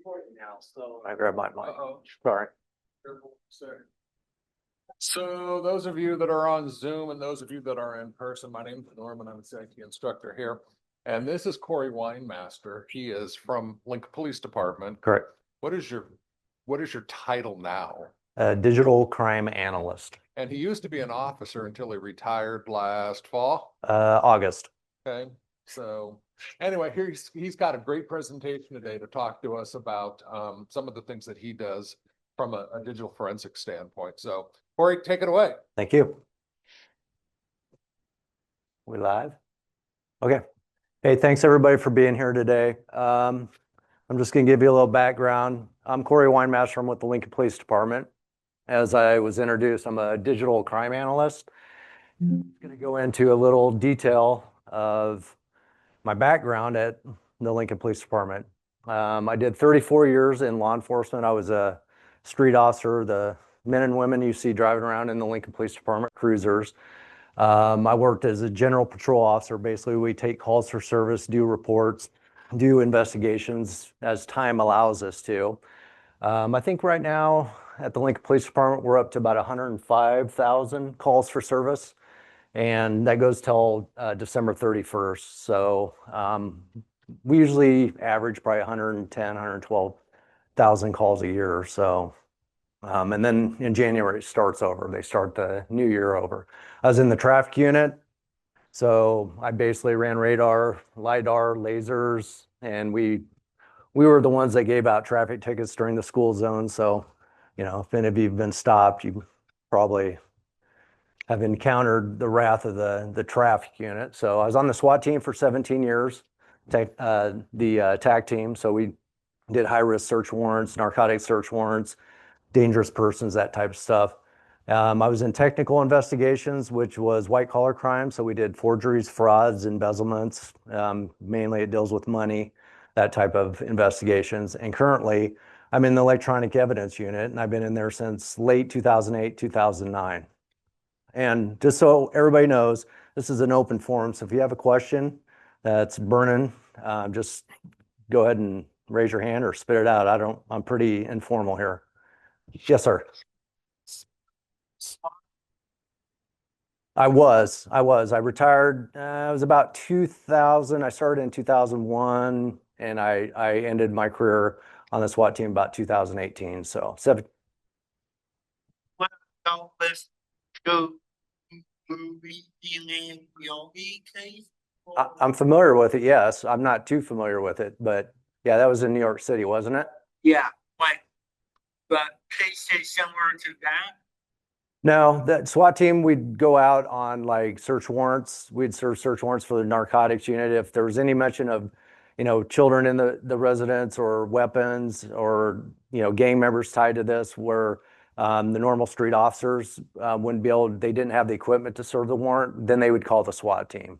recording now, so I grab my mic. Sorry. So those of you that are on Zoom and those of you that are in person, my name is Norman. I'm a CIT instructor here. And this is Corey Weinmaster. He is from Lincoln Police Department. Correct. What is your title now? Digital crime analyst. And he used to be an officer until he retired last fall. August. Okay. So anyway, he's got a great presentation today to talk to us about some of the things that he does from a digital forensic standpoint. So Corey, take it away. Thank you. We live? Okay. Hey, thanks everybody for being here today. I'm just going to give you a little background. I'm Corey Weinmaster. I'm with the Lincoln Police Department. As I was introduced, I'm a digital crime analyst. I'm going to go into a little detail of my background at the Lincoln Police Department. I did 34 years in law enforcement. I was a street officer, the men and women you see driving around in the Lincoln Police Department cruisers. I worked as a general patrol officer. Basically, we take calls for service, do reports, do investigations as time allows us to. I think right now at the Lincoln Police Department, we're up to about 105,000 calls for service, and that goes till December 31st. So we usually average probably 110, 112,000 calls a year or so. And then in January, it starts over. They start the new year over. I was in the traffic unit, so I basically ran radar, LiDAR, lasers, and we were the ones that gave out traffic tickets during the school zone. So, you know, if any of you've been stopped, you probably have encountered the wrath of the traffic unit. So I was on the SWAT team for 17 years, the TAC team. So we did high-risk search warrants, narcotic search warrants, dangerous persons, that type of stuff. I was in technical investigations, which was white-collar crime. So we did forgeries, frauds, embezzlements. Mainly it deals with money, that type of investigations. And currently, I'm in the electronic evidence unit, and I've been in there since late 2008, 2009. And just so everybody knows, this is an open forum. So if you have a question that's burning, just go ahead and raise your hand or spit it out. I'm pretty informal here. Yes, sir. I retired. It was about 2000. I started in 2001, and I ended my career on the SWAT team about 2018. So I'm familiar with it. Yes, I'm not too familiar with it, but yeah, that was in New York City, wasn't it? Yeah, but case is similar to that. No, that SWAT team, we'd go out on like search warrants. We'd serve search warrants for the narcotics unit. If there was any mention of, you know, children in the residence or weapons or, you know, gang members tied to this, where the normal street officers wouldn't be able, they didn't have the equipment to serve the warrant, then they would call the SWAT team.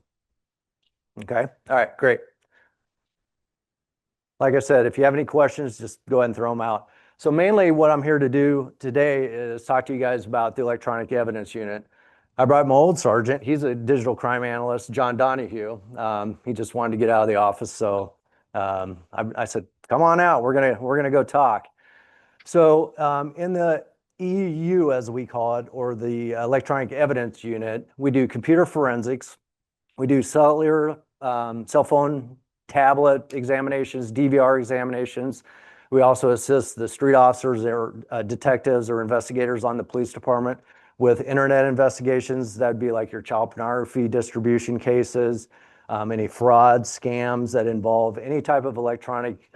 Okay. All right, great. Like I said, if you have any questions, just go ahead and throw them out. So mainly what I'm here to do today is talk to you guys about the electronic evidence unit. I brought my old sergeant. He's a digital crime analyst, John Donahue. He just wanted to get out of the office. So I said, come on out. We're gonna go talk. So in the EU, as we call it, or the electronic evidence unit, we do computer forensics. We do cellular, cell phone, tablet examinations, DVR examinations. We also assist the street officers or detectives or investigators on the police department with internet investigations. That'd be like your child pornography distribution cases, any fraud, scams that involve any type of electronic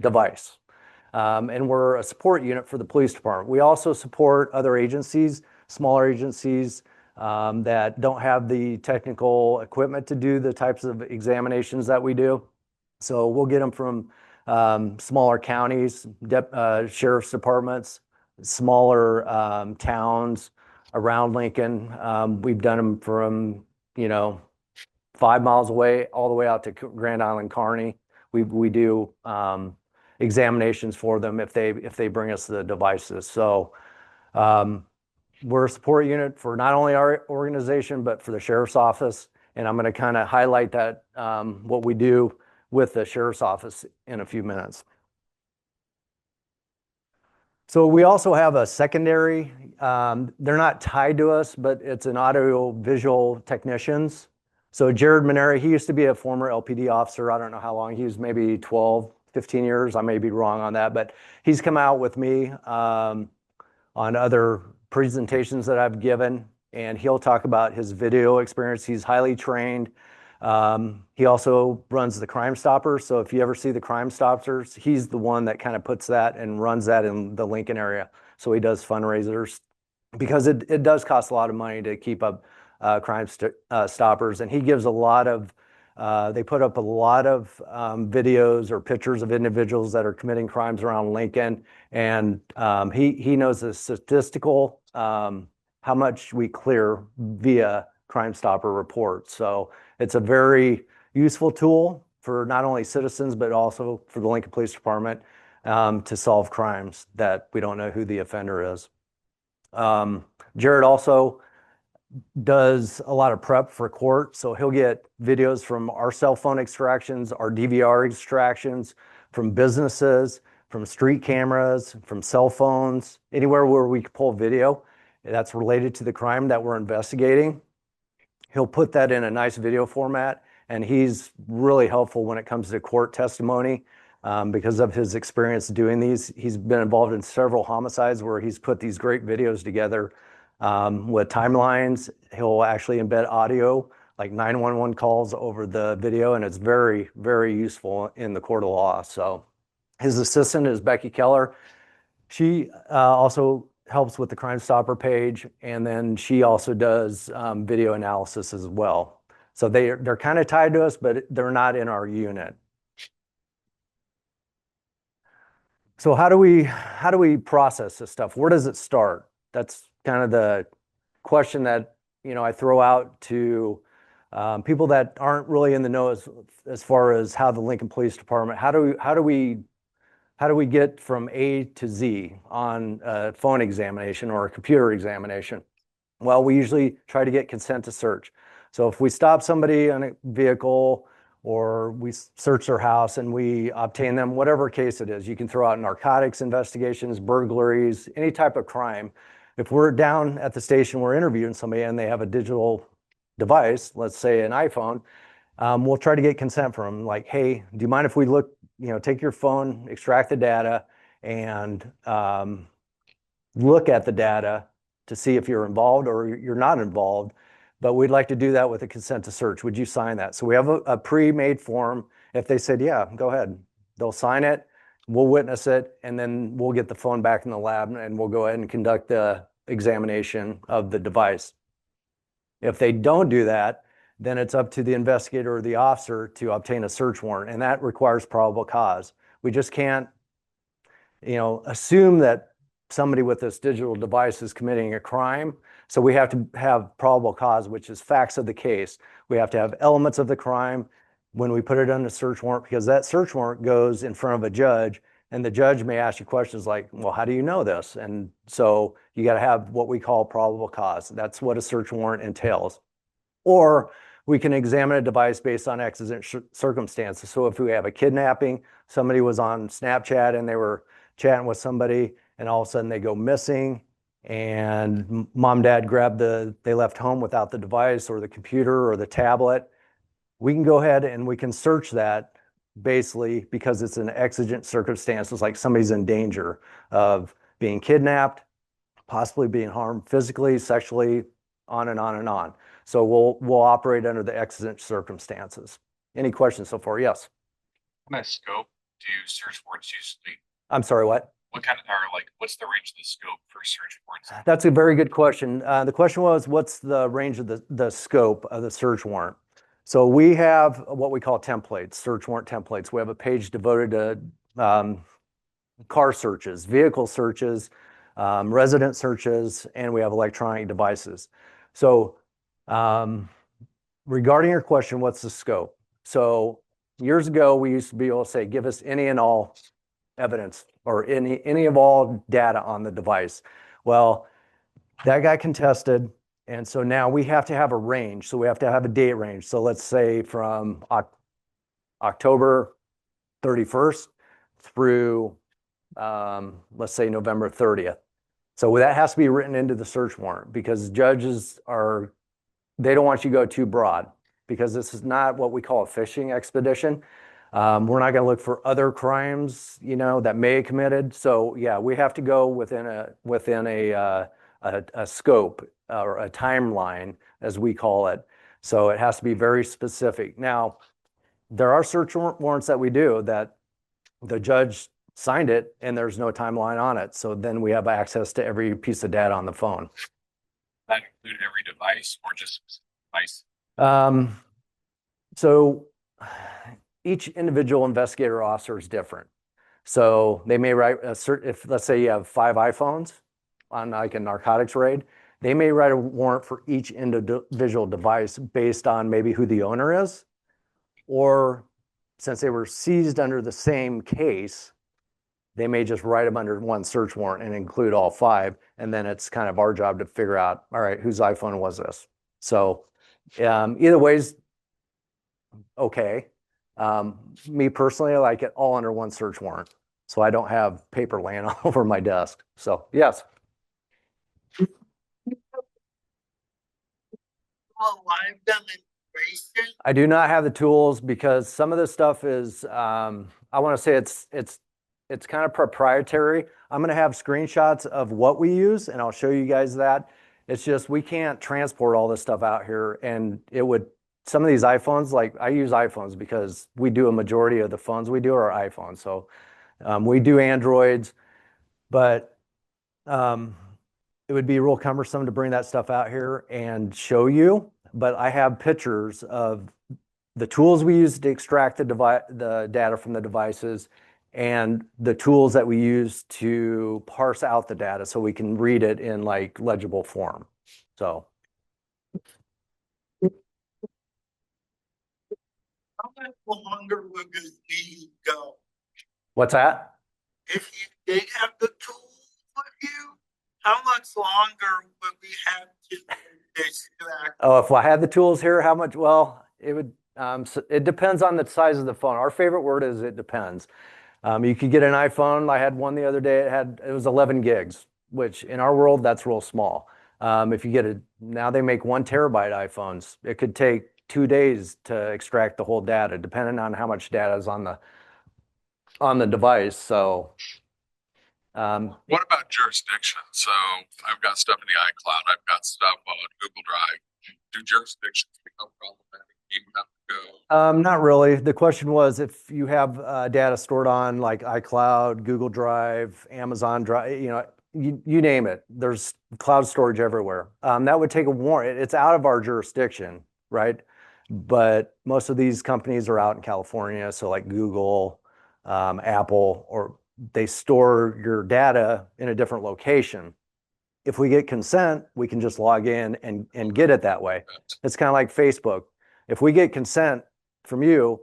device. And we're a support unit for the police department. We also support other agencies, smaller agencies that don't have the technical equipment to do the types of examinations that we do. So we'll get them from smaller counties, sheriff's departments, smaller towns around Lincoln. We've done them from, you know, 5 miles away all the way out to Grand Island, Kearney. We do examinations for them if they bring us the devices. So we're a support unit for not only our organization, but for the sheriff's office. And I'm going to kind of highlight that what we do with the sheriff's office in a few minutes. So we also have a secondary, they're not tied to us, but it's an audio visual technicians. So Jared Maneri, he used to be a former LPD officer. I don't know how long, he was maybe 12, 15 years. I may be wrong on that, but he's come out with me on other presentations that I've given, and he'll talk about his video experience. He's highly trained. He also runs the Crime Stoppers. So if you ever see the Crime Stoppers, he's the one that kind of puts that and runs that in the Lincoln area. So he does fundraisers because it does cost a lot of money to keep up Stoppers. And he gives a lot of, they put up a lot of videos or pictures of individuals that are committing crimes around Lincoln. And he knows the statistical, how much we clear via Crime Stopper reports. So it's a very useful tool for not only citizens, but also for the Lincoln Police Department to solve crimes that we don't know who the offender is. Jared also does a lot of prep for court. So he'll get videos from our cell phone extractions, our DVR extractions, from businesses, from street cameras, from cell phones, anywhere where we can pull video that's related to the crime that we're investigating. He'll put that in a nice video format, and he's really helpful when it comes to court testimony because of his experience doing these. He's been involved in several homicides where he's put these great videos together with timelines. He'll actually embed audio, like 911 calls over the video, and it's very, very useful in the court of law. So his assistant is Becky Keller. She also helps with the Crime Stopper page, and then she also does video analysis as well. So they're kind of tied to us, but they're not in our unit. So how do we process this stuff? Where does it start? That's kind of the question that I throw out to people that aren't really in the know as far as how the Lincoln Police Department. How do we get from A to Z on a phone examination or a computer examination? Well, we usually try to get consent to search. So if we stop somebody on a vehicle or we search their house and we obtain them, whatever case it is, you can throw out narcotics investigations, burglaries, any type of crime. If we're down at the station, we're interviewing somebody and they have a digital device, let's say an iPhone, we'll try to get consent from them. Like, hey, do you mind if we look, take your phone, extract the data, and look at the data to see if you're involved or you're not involved, but we'd like to do that with a consent to search. Would you sign that? So we have a pre-made form. If they said, yeah, go ahead, they'll sign it, we'll witness it, and then we'll get the phone back in the lab and we'll go ahead and conduct the examination of the device. If they don't do that, then it's up to the investigator or the officer to obtain a search warrant, and that requires probable cause. We just can't, assume that somebody with this digital device is committing a crime. So we have to have probable cause, which is facts of the case. We have to have elements of the crime when we put it on a search warrant, because that search warrant goes in front of a judge, and the judge may ask you questions like, well, how do you know this? And so you got to have what we call probable cause. That's what a search warrant entails. Or we can examine a device based on exigent circumstances. So if we have a kidnapping, somebody was on Snapchat and they were chatting with somebody, and all of a sudden they go missing, and mom, dad they left home without the device or the computer or the tablet. We can go ahead and we can search that basically because it's an exigent circumstances, like somebody's in danger of being kidnapped, possibly being harmed physically, sexually, on and on and on. So we'll operate under the exigent circumstances. Any questions so far? Yes. What kind of scope do search warrants usually? I'm sorry, what? What kind of, or like, what's the range of the scope for search warrants? That's a very good question. The question was, what's the range of the scope of the search warrant? So we have what we call templates, search warrant templates. We have a page devoted to car searches, vehicle searches, resident searches, and we have electronic devices. So regarding your question, what's the scope? So years ago, we used to be able to say, give us any and all evidence or any of all data on the device. Well, that got contested. And so now we have to have a range. So we have to have a date range. So let's say from October 31st through let's say November 30th. So that has to be written into the search warrant because judges they don't want you to go too broad because this is not what we call a fishing expedition. We're not going to look for other crimes, that may have committed. So yeah, we have to go within a scope or a timeline, as we call it. So it has to be very specific. Now, there are search warrants that we do that the judge signed it and there's no timeline on it. So then we have access to every piece of data on the phone. That include every device or just device? So each individual investigator officer is different. So they may write if let's say you have 5 iPhones on like a narcotics raid, they may write a warrant for each individual device based on maybe who the owner is, or since they were seized under the same case, they may just write them under one search warrant and include all 5. And then it's kind of our job to figure out, all right, whose iPhone was this? So either way's okay. Me personally, I like it all under one search warrant. So I don't have paper laying all over my desk. So yes. Well, live demonstration. I do not have the tools because some of this stuff is, I want to say it's kind of proprietary. I'm going to have screenshots of what we use and I'll show you guys that. It's just, we can't transport all this stuff out here, and some of these iPhones, like I use iPhones because we do a majority of the phones we do are iPhones. So we do Androids, but it would be real cumbersome to bring that stuff out here and show you. But I have pictures of the tools we use to extract the data from the devices and the tools that we use to parse out the data so we can read it in like legible form. So. How much longer would this need go? What's that? If you did have the tools with you, how much longer would we have to extract? Oh, if I had the tools here, how much? Well, it depends on the size of the phone. Our favorite word is it depends. You could get an iPhone. I had one the other day. It was 11 gigs, which in our world, that's real small. If you get now they make 1 terabyte iPhones. It could take 2 days to extract the whole data, depending on how much data is on the device. So, What about jurisdiction? So I've got stuff in the iCloud, I've got stuff on Google Drive. Do jurisdictions become problematic? You have to go. not really. The question was if you have data stored on like iCloud, Google Drive, Amazon Drive, you name it. There's cloud storage everywhere. That would take a warrant. It's out of our jurisdiction, right? But most of these companies are out in California. So like Google, Apple, or they store your data in a different location. If we get consent, we can just log in and get it that way. It's kind of like Facebook. If we get consent from you,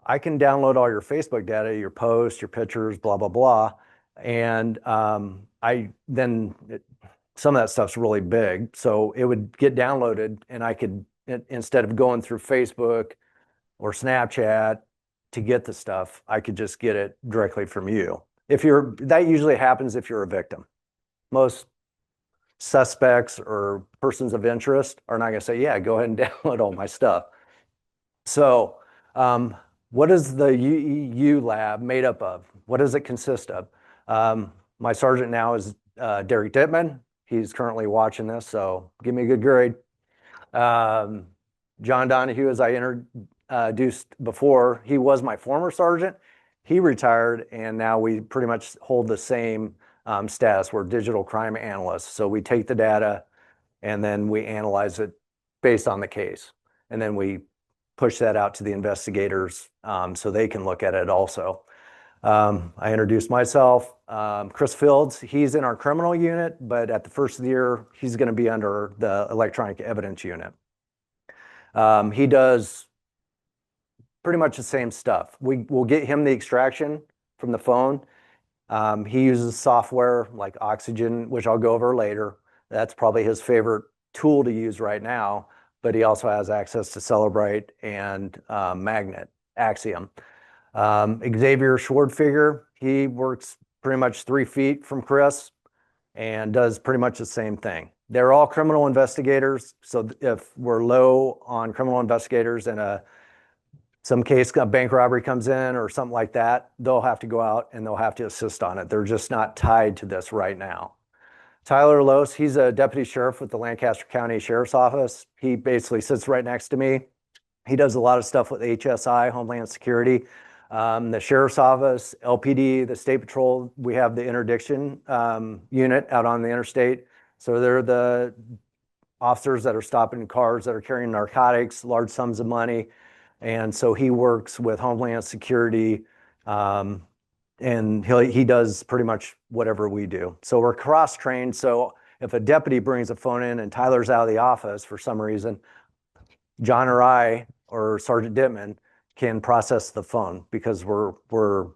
I can download all your Facebook data, your posts, your pictures, blah, blah, blah. And some of that stuff's really big. So it would get downloaded and I could, instead of going through Facebook or Snapchat to get the stuff, I could just get it directly from you. That usually happens if you're a victim. Most suspects or persons of interest are not going to say, yeah, go ahead and download all my stuff. So what is the UEU lab made up of? What does it consist of? My sergeant now is Derek Dittman. He's currently watching this, so give me a good grade. John Donahue, as I introduced before, he was my former sergeant. He retired, and now we pretty much hold the same status. We're digital crime analysts. So we take the data and then we analyze it based on the case. And then we push that out to the investigators so they can look at it also. I introduced myself. Chris Fields, he's in our criminal unit, but at the first of the year, he's going to be under the electronic evidence unit. He does pretty much the same stuff. We'll get him the extraction from the phone. He uses software like Oxygen, which I'll go over later. That's probably his favorite tool to use right now, but he also has access to Celebrite and Magnet, Axiom. Xavier Schwardfigger, he works pretty much 3 feet from Chris and does pretty much the same thing. They're all criminal investigators. So if we're low on criminal investigators and some case, a bank robbery comes in or something like that, they'll have to go out and they'll have to assist on it. They're just not tied to this right now. Tyler Lose, he's a deputy sheriff with the Lancaster County Sheriff's Office. He basically sits right next to me. He does a lot of stuff with HSI, Homeland Security, the Sheriff's Office, LPD, the State Patrol. We have the interdiction unit out on the interstate. So they're the officers that are stopping cars that are carrying narcotics, large sums of money. And so he works with Homeland Security, and he does pretty much whatever we do. So we're cross-trained. So if a deputy brings a phone in and Tyler's out of the office for some reason, John or I or Sergeant Dittman can process the phone because we're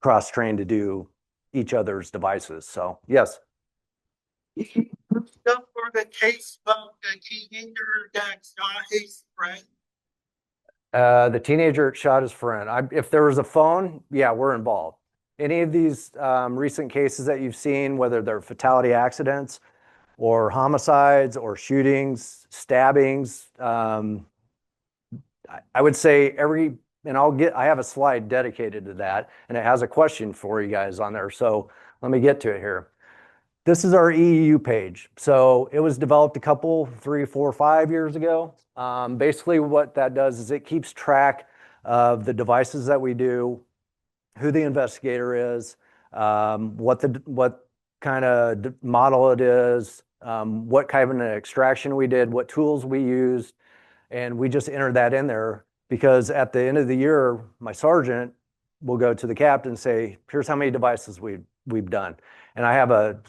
cross-trained to do each other's devices. So yes. Stuff for the case about the teenager that shot his friend. The teenager shot his friend. If there was a phone, yeah, we're involved. Any of these recent cases that you've seen, whether they're fatality accidents or homicides or shootings, stabbings, I would say I have a slide dedicated to that, and it has a question for you guys on there. So let me get to it here. This is our EEU page. So it was developed a couple, 3, 4, 5 years ago. Basically what that does is it keeps track of the devices that we do, who the investigator is, what kind of model it is, what kind of an extraction we did, what tools we used, and we just enter that in there because at the end of the year, my sergeant will go to the captain and say, here's how many devices we've done. And I have a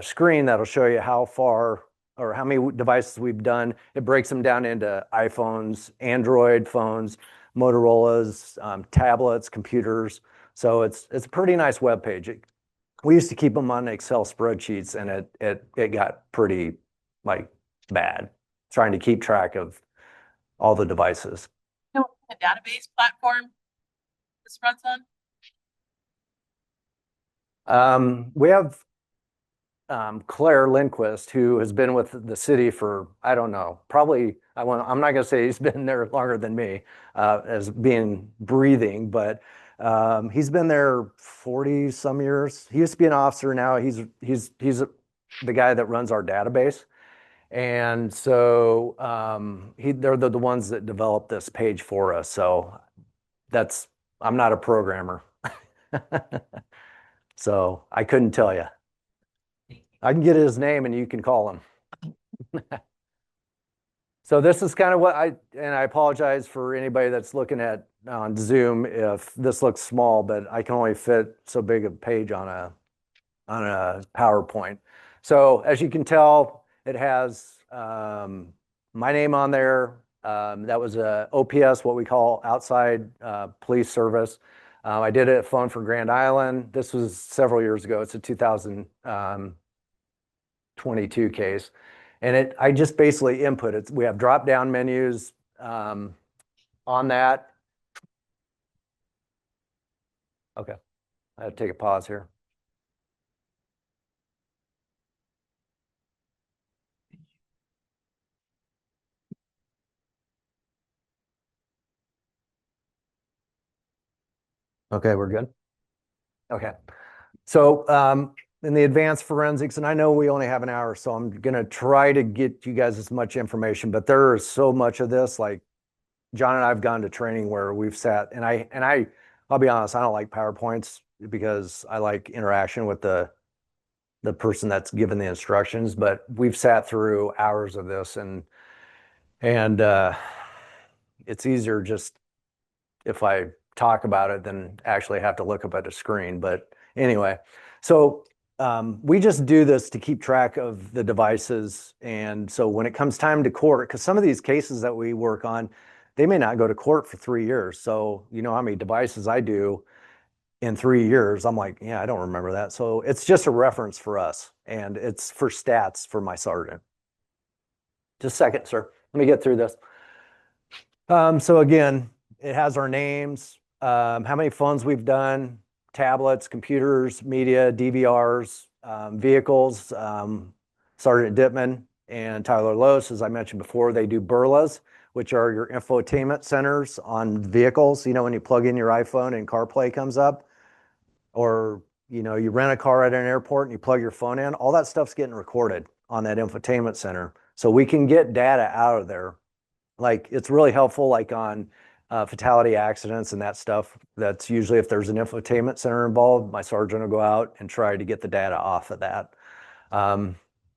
screen that'll show you how far or how many devices we've done. It breaks them down into iPhones, Android phones, Motorola's, tablets, computers. So it's a pretty nice web page. We used to keep them on Excel spreadsheets, and it got pretty bad trying to keep track of all the devices. A database platform this runs on? We have Claire Lindquist, who has been with the city for, I don't know, probably, I'm not going to say he's been there longer than me as being breathing, but he's been there 40 some years. He used to be an officer. Now he's the guy that runs our database. And so they're the ones that developed this page for us. So I'm not a programmer. So I couldn't tell you. I can get his name and you can call him. So this is kind of and I apologize for anybody that's looking at on Zoom if this looks small, but I can only fit so big a page on a PowerPoint. So as you can tell, it has my name on there. That was a OPS, what we call outside police service. I did a phone for Grand Island. This was several years ago. It's a 2022 case. And I just basically input it. We have drop-down menus on that. Okay, I have to take a pause here. Okay, we're good. Okay. So in the advanced forensics, and I know we only have an hour, so I'm going to try to get you guys as much information, but there is so much of this. Like John and I have gone to training where we've sat, and I'll be honest, I don't like PowerPoints because I like interaction with the person that's given the instructions, but we've sat through hours of this and it's easier just if I talk about it than actually have to look up at a screen. But anyway, so we just do this to keep track of the devices. And so when it comes time to court, because some of these cases that we work on, they may not go to court for 3 years. So you know how many devices I do in 3 years. I'm like, yeah, I don't remember that. So it's just a reference for us. And it's for stats for my sergeant. Just a second, sir. Let me get through this. So again, it has our names, how many phones we've done, tablets, computers, media, DVRs, vehicles. Sergeant Dittman and Tyler Lose, as I mentioned before, they do BERLAs, which are your infotainment centers on vehicles. You know, when you plug in your iPhone and CarPlay comes up, or you know, you rent a car at an airport and you plug your phone in, all that stuff's getting recorded on that infotainment center. So we can get data out of there. Like, it's really helpful, like on fatality accidents and that stuff. That's usually if there's an infotainment center involved, my sergeant will go out and try to get the data off of that.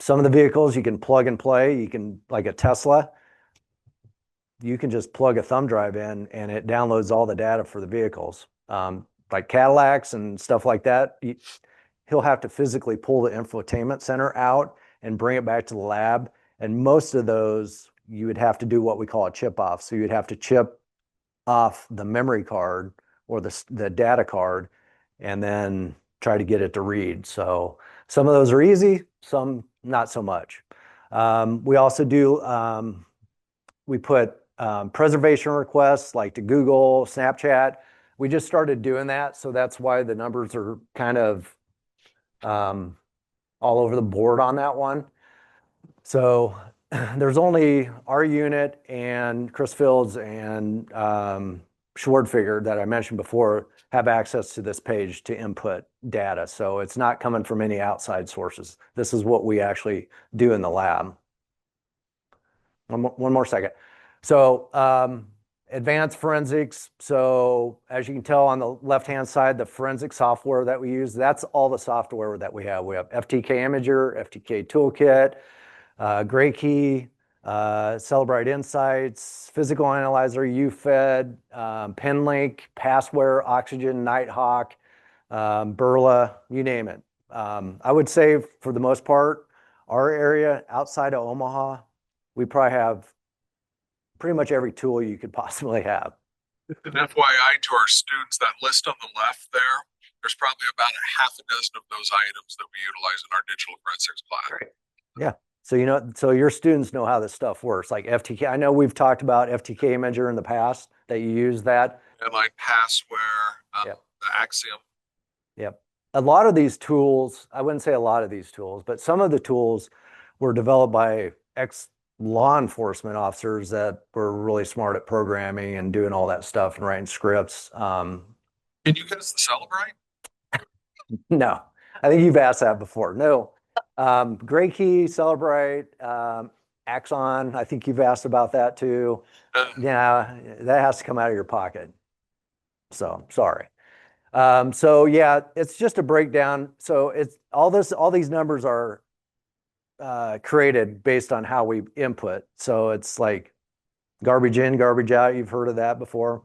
Some of the vehicles you can plug and play. You can, like a Tesla, you can just plug a thumb drive in and it downloads all the data for the vehicles. Like Cadillacs and stuff like that, he'll have to physically pull the infotainment center out and bring it back to the lab. And most of those, you would have to do what we call a chip off. So you'd have to chip off the memory card or the data card and then try to get it to read. So some of those are easy, some not so much. We also do, we put preservation requests like to Google, Snapchat. We just started doing that. So that's why the numbers are kind of all over the board on that one. So there's only our unit and Chris Fields and Schwardfigger that I mentioned before have access to this page to input data. So it's not coming from any outside sources. This is what we actually do in the lab. One more second. So advanced forensics. So as you can tell on the left-hand side, the forensic software that we use, that's all the software that we have. We have FTK Imager, FTK Toolkit, Gray Key, Celebrite Insights, Physical Analyzer, UFED, PinLink, Passware, Oxygen, Nighthawk, Burla, you name it. I would say for the most part, our area outside of Omaha, we probably have pretty much every tool you could possibly have. An FYI to our students, that list on the left there, there's probably about a half a dozen of those items that we utilize in our digital forensics class. Great. Yeah. So, you know, so your students know how this stuff works. Like FTK, I know we've talked about FTK Imager in the past, that you use that. Inline Passware, Yep. the Axiom. Yep. A lot of these tools, I wouldn't say a lot of these tools, but some of the tools were developed by ex-law enforcement officers that were really smart at programming and doing all that stuff and writing scripts. Can you get us the Celebrite? No, I think you've asked that before. No. Gray Key, Celebrite, Axon, I think you've asked about that too. Yeah, that has to come out of your pocket. So sorry. So yeah, it's just a breakdown. So it's all these numbers are created based on how we input. So it's like garbage in, garbage out. You've heard of that before.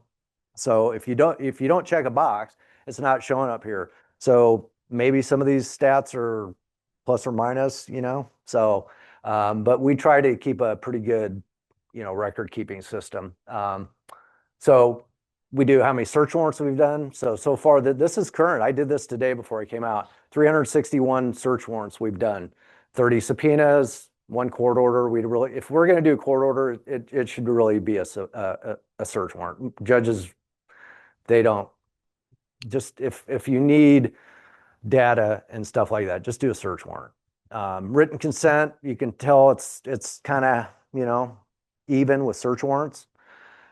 So if you don't check a box, it's not showing up here. So maybe some of these stats are plus or minus, you know. So, but we try to keep a pretty good, you know, record keeping system. So we do how many search warrants we've done. So far this is current. I did this today before I came out. 361 search warrants we've done. 30 subpoenas, 1 court order. If we're going to do a court order, it should really be a search warrant. Judges, they don't. Just if you need data and stuff like that, just do a search warrant. Written consent, you can tell it's kind of, you know, even with search warrants.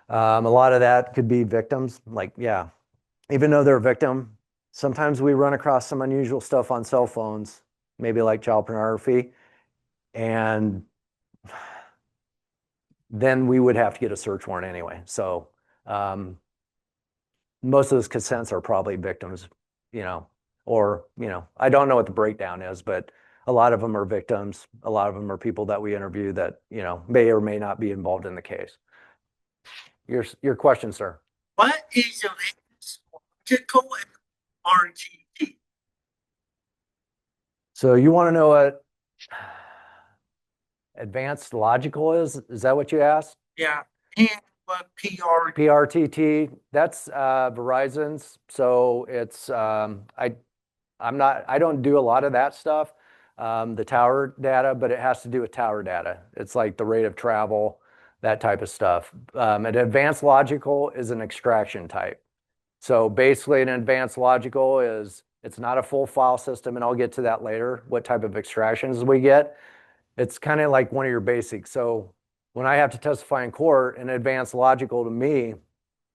A lot of that could be victims. Like, yeah, even though they're a victim, sometimes we run across some unusual stuff on cell phones, maybe like child pornography, and then we would have to get a search warrant anyway. So most of those consents are probably victims, you know, or, you know, I don't know what the breakdown is, but a lot of them are victims. A lot of them are people that we interview that, you know, may or may not be involved in the case. Your question, sir. What is advanced logical and RGT? So you want to know what advanced logical is? Is that what you asked? Yeah, and what PR? PRTT, that's Verizon's. So it's I don't do a lot of that stuff, the tower data, but it has to do with tower data. It's like the rate of travel, that type of stuff. An advanced logical is an extraction type. So basically an advanced logical is, it's not a full file system, and I'll get to that later, what type of extractions we get. It's kind of like one of your basics. So when I have to testify in court, an advanced logical to me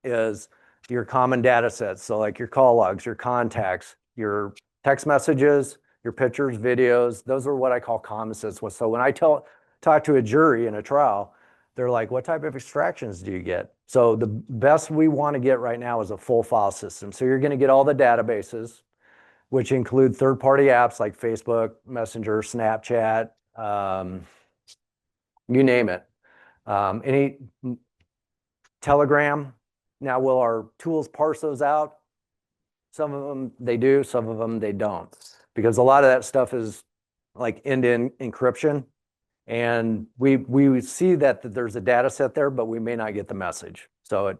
is your common data sets. So like your call logs, your contacts, your text messages, your pictures, videos, those are what I call common sets. So when I talk to a jury in a trial, they're like, what type of extractions do you get? So the best we want to get right now is a full file system. So you're going to get all the databases, which include third-party apps like Facebook, Messenger, Snapchat, you name it. Any Telegram. Now, will our tools parse those out? Some of them they do, some of them they don't, because a lot of that stuff is like end-to-end encryption. And we see that there's a data set there, but we may not get the message. So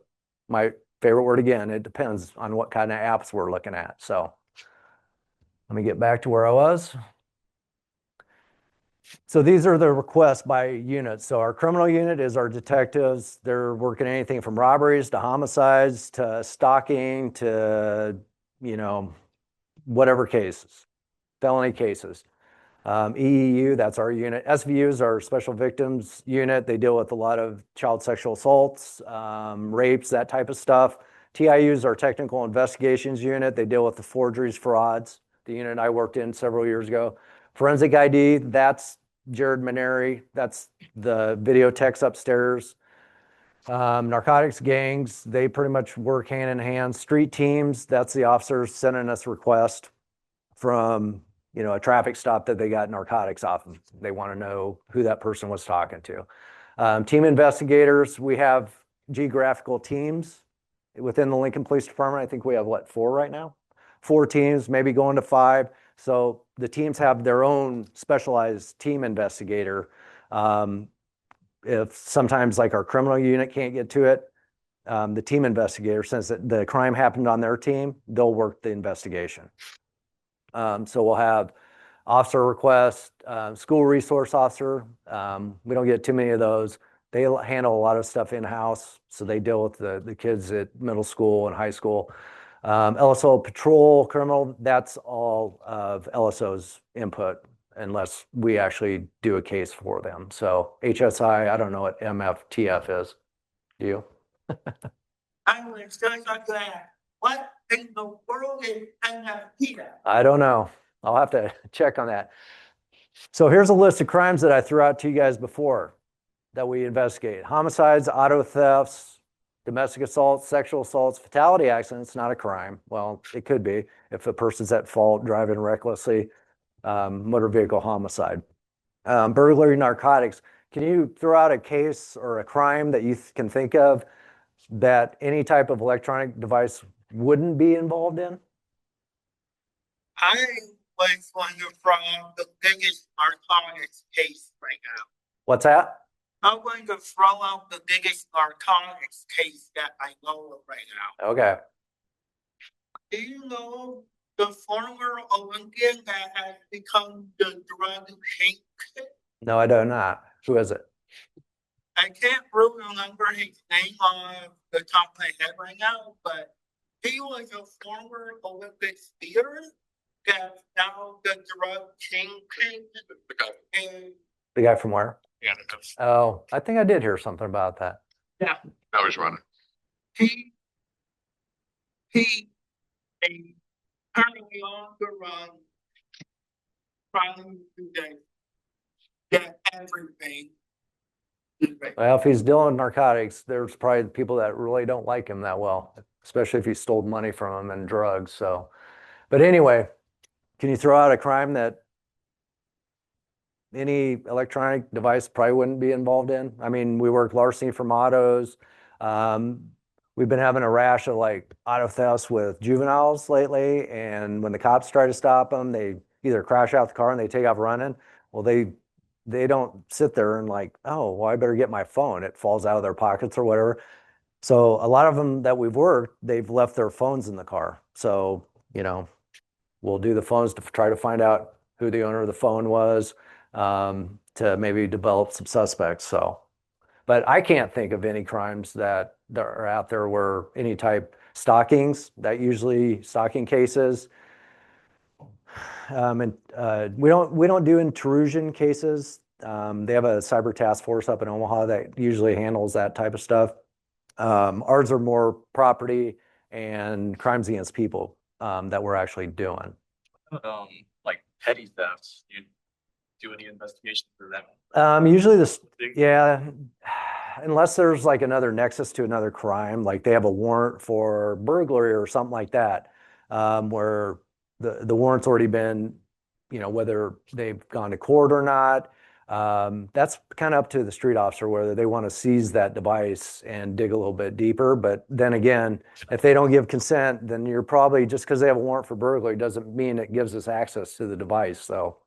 my favorite word again, it depends on what kind of apps we're looking at. So let me get back to where I was. So these are the requests by units. So our criminal unit is our detectives. They're working anything from robberies to homicides to stalking to, whatever cases, felony cases. EEU, that's our unit. SVU is our special victims unit. They deal with a lot of child sexual assaults, rapes, that type of stuff. TIU is our technical investigations unit. They deal with the forgeries, frauds, the unit I worked in several years ago. Forensic ID, that's Jared Maneri. That's the video techs upstairs. Narcotics gangs, they pretty much work hand in hand. Street teams, that's the officers sending us requests from a traffic stop that they got narcotics off of. They want to know who that person was talking to. Team investigators, we have geographical teams within the Lincoln Police Department. I think we have, 4 right now? 4 teams, maybe going to 5. So the teams have their own specialized team investigator. If sometimes like our criminal unit can't get to it, the team investigator, since the crime happened on their team, they'll work the investigation. So we'll have officer request, school resource officer. We don't get too many of those. They handle a lot of stuff in-house, so they deal with the kids at middle school and high school. LSO patrol, criminal, that's all of LSO's input, unless we actually do a case for them. So HSI, I don't know what MFTF is. Do you? I was just like that. What in the world is NFT? I don't know. I'll have to check on that. So here's a list of crimes that I threw out to you guys before that we investigate. Homicides, auto thefts, domestic assaults, sexual assaults, fatality accidents, not a crime. Well, it could be if a person's at fault, driving recklessly, motor vehicle homicide. Burglary, narcotics. Can you throw out a case or a crime that you can think of that any type of electronic device wouldn't be involved in? I was wondering from the biggest narcotics case right now. What's that? I'm going to throw out the biggest narcotics case that I know of right now. Okay. Do you know the former Olympian that has become the drug king? No, I do not. Who is it? I can't really remember his name on the top of my head right now, but he was a former Olympic skier that's now the drug kingpin. And The guy from where? Yeah, Oh, I think I did hear something about that. now he's running. he currently on the run trying to get everything. Well, if he's dealing with narcotics, there's probably people that really don't like him that well, especially if he stole money from them and drugs. So, but anyway, can you throw out a crime that any electronic device probably wouldn't be involved in? I mean, we work larceny from autos. We've been having a rash of auto thefts with juveniles lately. And when the cops try to stop them, they either crash out the car and they take off running. Well, they don't sit there and oh, well, I better get my phone. It falls out of their pockets or whatever. So a lot of them that we've worked, they've left their phones in the car. So, we'll do the phones to try to find out who the owner of the phone was, to maybe develop some suspects. So, but I can't think of any crimes that are out there where any type. stocking cases. We don't do intrusion cases. They have a cyber task force up in Omaha that usually handles that type of stuff. Ours are more property and crimes against people that we're actually doing. Like petty thefts, you do any investigation for them? Usually yeah, unless there's like another nexus to another crime, like they have a warrant for burglary or something like that, where the warrant's already been, whether they've gone to court or not. That's kind of up to the street officer whether they want to seize that device and dig a little bit deeper. But then again, if they don't give consent, then you're probably, just because they have a warrant for burglary doesn't mean it gives us access to the device. So,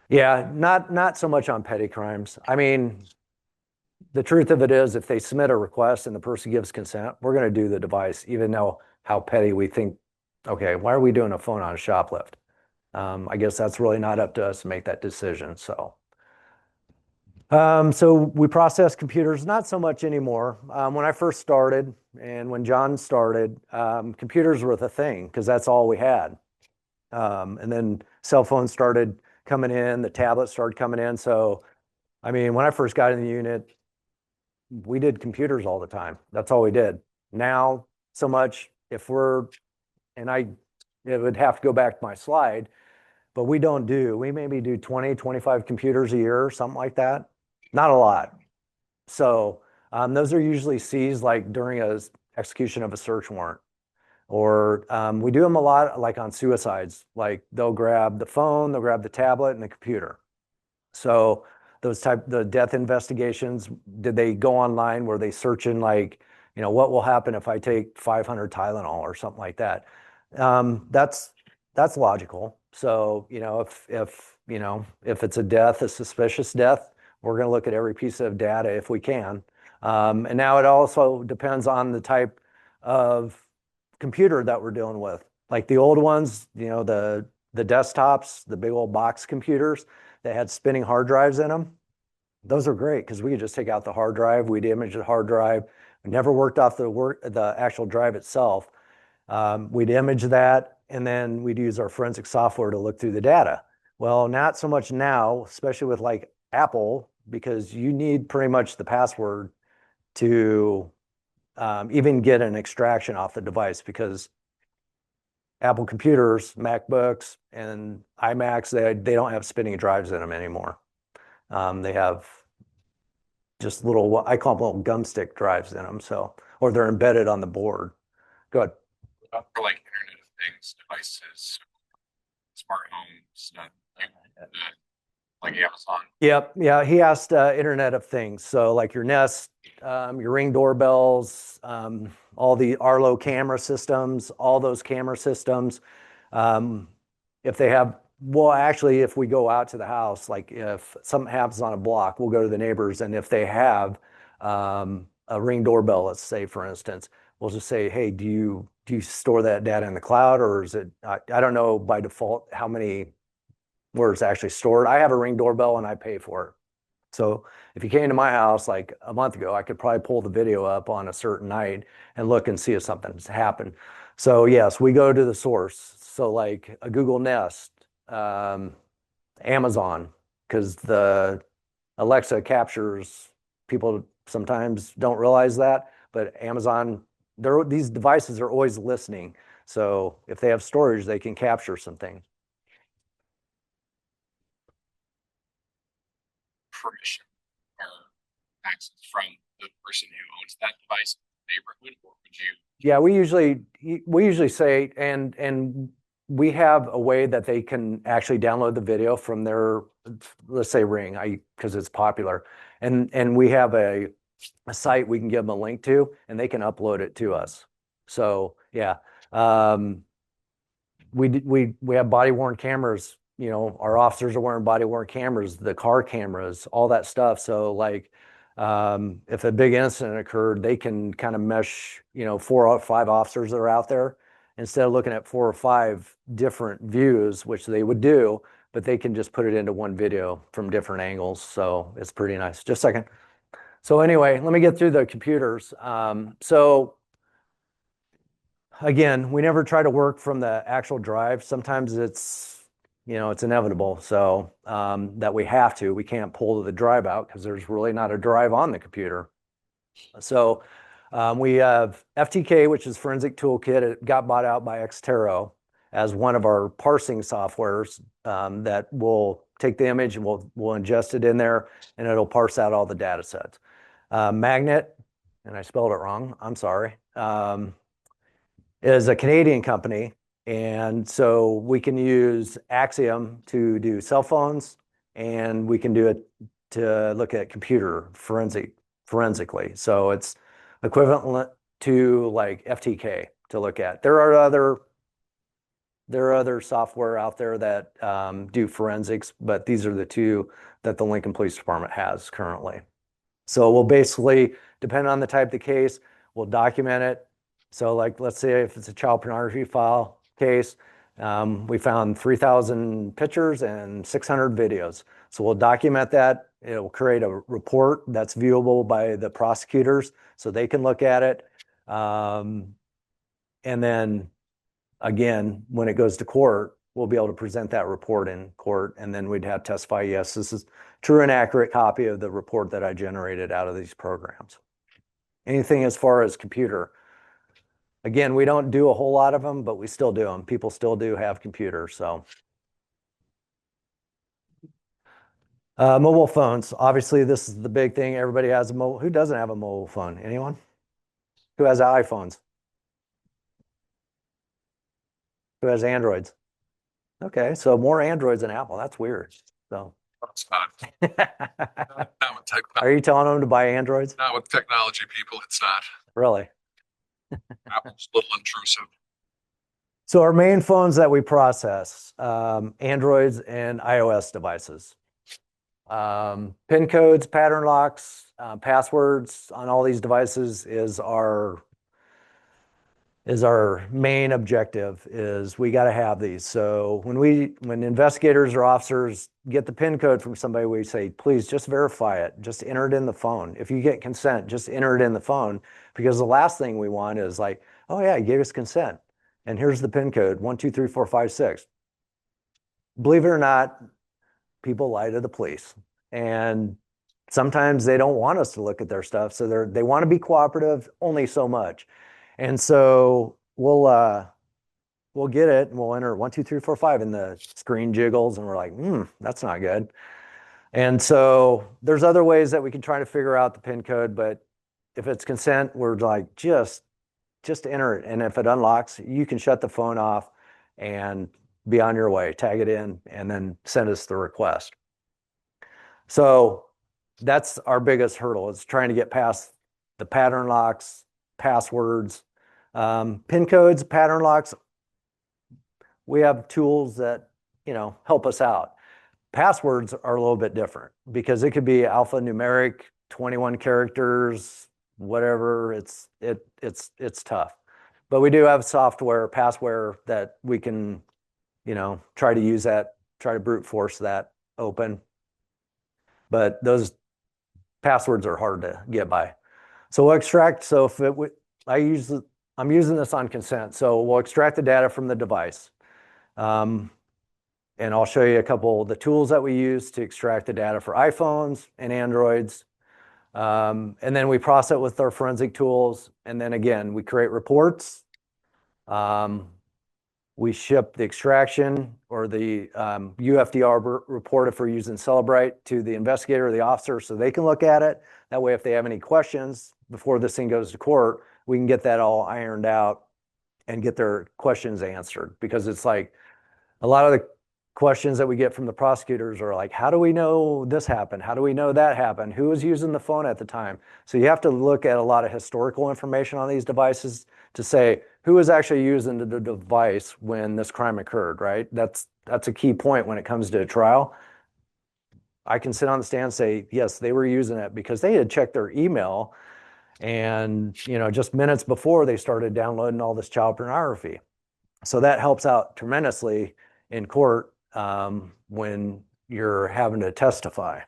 yeah, not so much on petty crimes. I mean, the truth of it is, if they submit a request and the person gives consent, we're going to do the device, even though how petty we think. Okay, why are we doing a phone on a shoplift? I guess that's really not up to us to make that decision. So we process computers, not so much anymore. When I first started and when John started, computers were the thing because that's all we had. And then cell phones started coming in, the tablets started coming in. So, I mean, when I first got in the unit, we did computers all the time. That's all we did. Now, so much, it would have to go back to my slide, but we maybe do 20, 25 computers a year or something like that. Not a lot. So those are usually seized like during a execution of a search warrant. Or we do them a lot like on suicides. Like they'll grab the phone, they'll grab the tablet and the computer. So the death investigations, did they go online? Were they searching like, what will happen if I take 500 Tylenol or something like that? That's logical. So, if it's a suspicious death, we're going to look at every piece of data if we can. And now it also depends on the type of computer that we're dealing with. Like the old ones, the desktops, the big old box computers that had spinning hard drives in them. Those are great because we could just take out the hard drive. We'd image the hard drive. We never worked off the actual drive itself. We'd image that, and then we'd use our forensic software to look through the data. Well, not so much now, especially with like Apple, because you need pretty much the password to even get an extraction off the device, because Apple computers, MacBooks, and iMacs, they don't have spinning drives in them anymore. They have just I call them little gum stick drives in them. So, or they're embedded on the board. Go ahead. For like Internet of Things devices, smart homes, like Amazon. Yep. Yeah. He asked Internet of Things. So like your Nest, your Ring doorbells, all the Arlo camera systems, all those camera systems. If they have, well, actually, if we go out to the house, like if something happens on a block, we'll go to the neighbors. And if they have a Ring doorbell, let's say, for instance, we'll just say, hey, do you store that data in the cloud, or is it, I don't know by default how many where it's actually stored. I have a Ring doorbell and I pay for it. So if you came to my house like a month ago, I could probably pull the video up on a certain night and look and see if something's happened. So yes, we go to the source. So like a Google Nest, Amazon, because the Alexa captures, people sometimes don't realize that, but Amazon, these devices are always listening. So if they have storage, they can capture some things. Permission or access from the person who owns that device in the neighborhood, or would you? Yeah, we usually say, and we have a way that they can actually download the video from their, let's say Ring, because it's popular, and we have a site we can give them a link to, and they can upload it to us. So yeah, we have body worn cameras. Our officers are wearing body worn cameras, the car cameras, all that stuff. So like, if a big incident occurred, they can kind of mesh, 4 or 5 officers that are out there, instead of looking at 4 or 5 different views, which they would do, but they can just put it into one video from different angles. So it's pretty nice. Just a second. So anyway, let me get through the computers. So again, we never try to work from the actual drive. Sometimes it's, it's inevitable. So that we have to, we can't pull the drive out because there's really not a drive on the computer. So we have FTK, which is Forensic Toolkit. It got bought out by Xtero as one of our parsing softwares that will take the image and we'll ingest it in there and it'll parse out all the data sets. Magnet, and I spelled it wrong, I'm sorry, is a Canadian company. And so we can use Axiom to do cell phones and we can do it to look at computer forensically. So it's equivalent to like FTK to look at. There are other software out there that do forensics, but these are the two that the Lincoln Police Department has currently. So we'll basically, depending on the type of the case, we'll document it. So like, let's say if it's a child pornography file case, we found 3,000 pictures and 600 videos. So we'll document that. It'll create a report that's viewable by the prosecutors so they can look at it. And then again, when it goes to court, we'll be able to present that report in court, and then we'd have to testify, yes, this is true and accurate copy of the report that I generated out of these programs. Anything as far as computer. Again, we don't do a whole lot of them, but we still do them. People still do have computers, so. Mobile phones. Obviously, this is the big thing. Everybody has a mobile. Who doesn't have a mobile phone? Anyone? Who has iPhones? Who has Androids? Okay, so more Androids than Apple. That's weird. So. It's not. Not with Are you telling them to buy Androids? Not with technology people. It's not. Really? Apple's a little intrusive. So our main phones that we process, Androids and iOS devices. PIN codes, pattern locks, passwords on all these devices is our main objective. Is we got to have these. So when investigators or officers get the PIN code from somebody, we say, please just verify it. Just enter it in the phone. If you get consent, just enter it in the phone, because the last thing we want is like, oh yeah, you gave us consent, and here's the PIN code 123456. Believe it or not, people lie to the police, and sometimes they don't want us to look at their stuff, so they want to be cooperative only so much. And so we'll get it and we'll enter 12345 and the screen jiggles and we're like, that's not good. And so there's other ways that we can try to figure out the PIN code, but if it's consent, we're like, just enter it. And if it unlocks, you can shut the phone off and be on your way, tag it in, and then send us the request. So that's our biggest hurdle, is trying to get past the pattern locks, passwords, PIN codes, pattern locks. We have tools that, help us out. Passwords are a little bit different because it could be alphanumeric, 21 characters, whatever. It's tough. But we do have software, passware that we can, try to use that, try to brute force that open. But those passwords are hard to get by. So we'll extract. So if I'm using this on consent. So we'll extract the data from the device. And I'll show you a couple of the tools that we use to extract the data for iPhones and Androids. And then we process it with our forensic tools. And then again, we create reports. We ship the extraction or the UFDR report, if we're using Celebrite, to the investigator or the officer so they can look at it. That way, if they have any questions before this thing goes to court, we can get that all ironed out and get their questions answered. Because it's like a lot of the questions that we get from the prosecutors are like, how do we know this happened? How do we know that happened? Who was using the phone at the time? So you have to look at a lot of historical information on these devices to say who was actually using the device when this crime occurred, right? That's a key point when it comes to a trial. I can sit on the stand and say, yes, they were using it because they had checked their email and, just minutes before they started downloading all this child pornography. So that helps out tremendously in court when you're having to testify.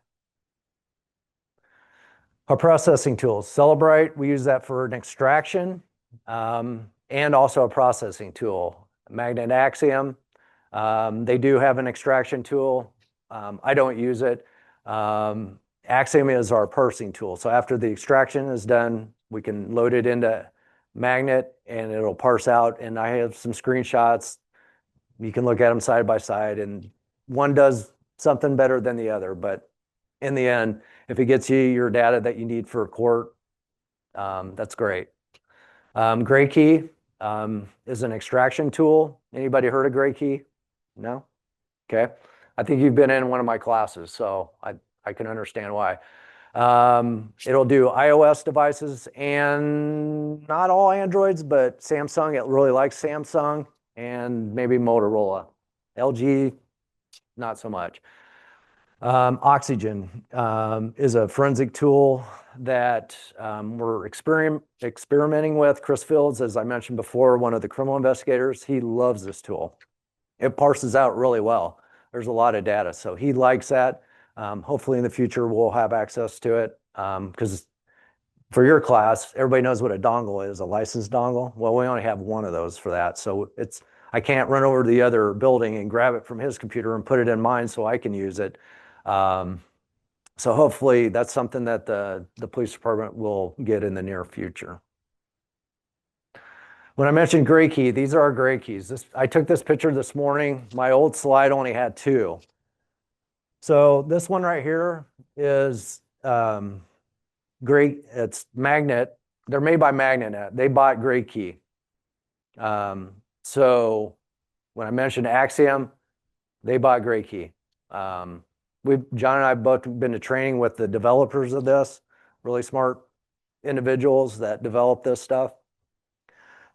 Our processing tools, Celebrite, we use that for an extraction. and also a processing tool. Magnet Axiom. They do have an extraction tool. I don't use it. Axiom is our parsing tool. So after the extraction is done, we can load it into Magnet and it'll parse out. And I have some screenshots. You can look at them side by side, and one does something better than the other. But in the end, if it gets you your data that you need for a court, that's great. Gray Key is an extraction tool. Anybody heard of Gray Key? No? Okay. I think you've been in one of my classes, so I can understand why. It'll do iOS devices and not all Androids, but Samsung, it really likes Samsung, and maybe Motorola. LG, not so much. Oxygen is a forensic tool that we're experimenting with. Chris Fields, as I mentioned before, one of the criminal investigators, he loves this tool. It parses out really well. There's a lot of data, so he likes that. Hopefully in the future we'll have access to it, because for your class, everybody knows what a dongle is, a licensed dongle. Well, we only have one of those for that, so I can't run over to the other building and grab it from his computer and put it in mine so I can use it. So hopefully that's something that the police department will get in the near future. When I mentioned Gray Key, these are our Gray Keys. I took this picture this morning. My old slide only had 2. So this one right here is great. It's Magnet. They're made by MagnetNet. They bought Gray Key. So when I mentioned Axiom, they bought Gray Key. John and I both been to training with the developers of this, really smart individuals that develop this stuff.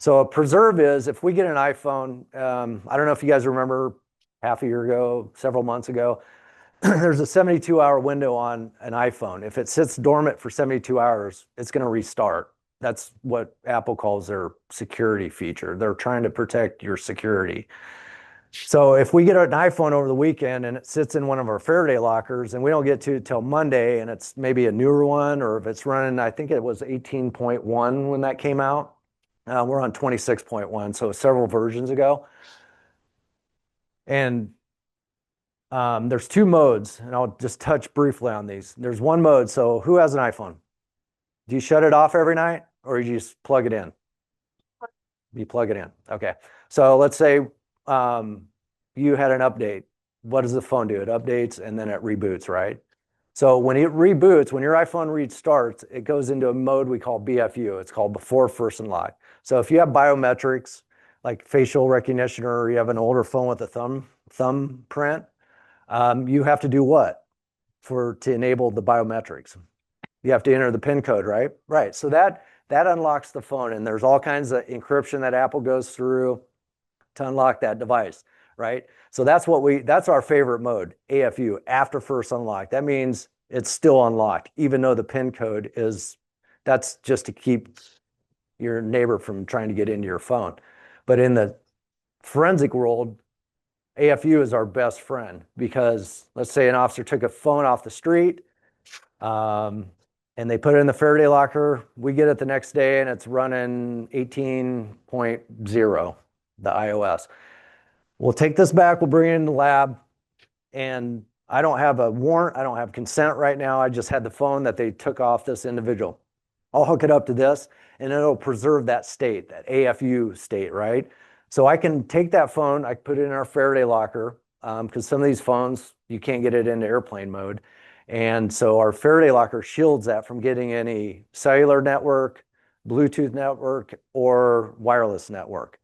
So a preserve is, if we get an iPhone, I don't know if you guys remember half a year ago, several months ago, there's a 72-hour window on an iPhone. If it sits dormant for 72 hours, it's going to restart. That's what Apple calls their security feature. They're trying to protect your security. So if we get an iPhone over the weekend and it sits in one of our Faraday lockers and we don't get to it till Monday, and it's maybe a newer one, or if it's running, I think it was 18.1 when that came out. We're on 26.1, so several versions ago. And there's 2 modes, and I'll just touch briefly on these. There's one mode. So who has an iPhone? Do you shut it off every night, or you just plug it in? You plug it in. Okay. So let's say you had an update. What does the phone do? It updates and then it reboots, right? So when it reboots, when your iPhone restarts, it goes into a mode we call BFU. It's called before first unlock. So if you have biometrics like facial recognition, or you have an older phone with a thumbprint, you have to do what to enable the biometrics? You have to enter the PIN code, right? Right. So that unlocks the phone, and there's all kinds of encryption that Apple goes through to unlock that device, right? So that's our favorite mode, AFU, after first unlock. That means it's still unlocked, even though the PIN code that's just to keep your neighbor from trying to get into your phone. But in the forensic world, AFU is our best friend, because let's say an officer took a phone off the street, and they put it in the Faraday locker. We get it the next day and it's running 18.0, the iOS. We'll take this back, we'll bring it in the lab, and I don't have a warrant, I don't have consent right now. I just had the phone that they took off this individual. I'll hook it up to this, and it'll preserve that state, that AFU state, right? So I can take that phone, I put it in our Faraday locker, because some of these phones, you can't get it into airplane mode. And so our Faraday locker shields that from getting any cellular network, Bluetooth network, or wireless network.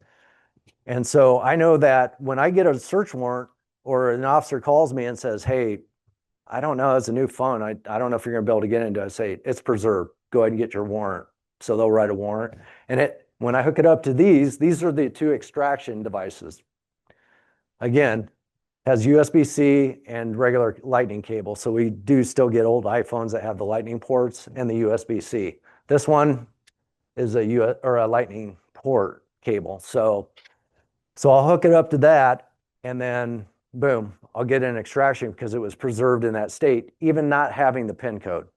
And so I know that when I get a search warrant, or an officer calls me and says, hey, I don't know, it's a new phone. I don't know if you're going to be able to get into it. I say, it's preserved. Go ahead and get your warrant. So they'll write a warrant. And when I hook it up to these are the 2 extraction devices. Again, has USB-C and regular lightning cable. So we do still get old iPhones that have the lightning ports and the USB-C. This one is a lightning port cable. So I'll hook it up to that, and then boom, I'll get an extraction because it was preserved in that state, even not having the PIN code.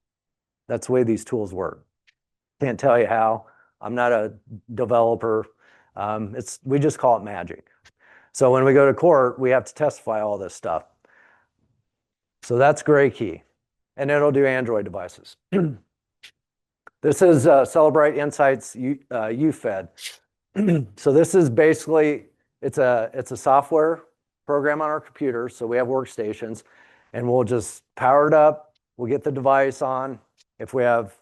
That's the way these tools work. Can't tell you how. I'm not a developer. We just call it magic. So when we go to court, we have to testify all this stuff. So that's Gray Key, and it'll do Android devices. This is Celebrite Insights UFED. So this is basically, it's a software program on our computer. So we have workstations, and we'll just power it up. We'll get the device on. If we have,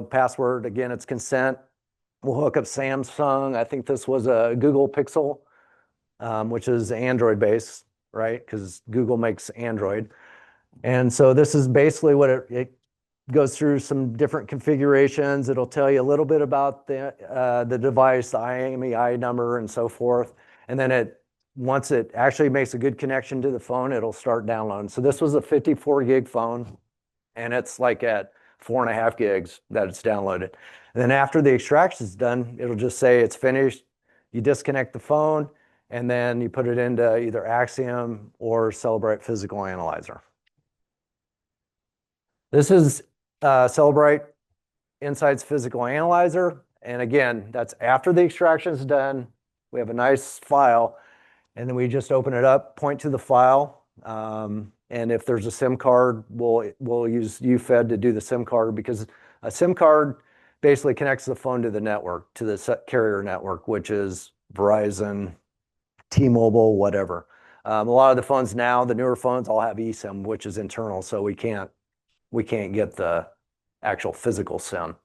password, again, it's consent. We'll hook up Samsung. I think this was a Google Pixel, which is Android based, right? Because Google makes Android. And so this is basically what it goes through some different configurations. It'll tell you a little bit about the device, the IMEI number, and so forth. And then once it actually makes a good connection to the phone, it'll start downloading. So this was a 54 gig phone, and it's like at 4.5 gigs that it's downloaded. And then after the extraction is done, it'll just say it's finished. You disconnect the phone, and then you put it into either Axiom or Celebrite Physical Analyzer. This is Celebrite Insights Physical Analyzer. And again, that's after the extraction is done. We have a nice file, and then we just open it up, point to the file. And if there's a SIM card, we'll use UFED to do the SIM card, because a SIM card basically connects the phone to the network, to the carrier network, which is Verizon, T-Mobile, whatever. A lot of the phones now, the newer phones, all have eSIM, which is internal, so we can't get the actual physical SIM.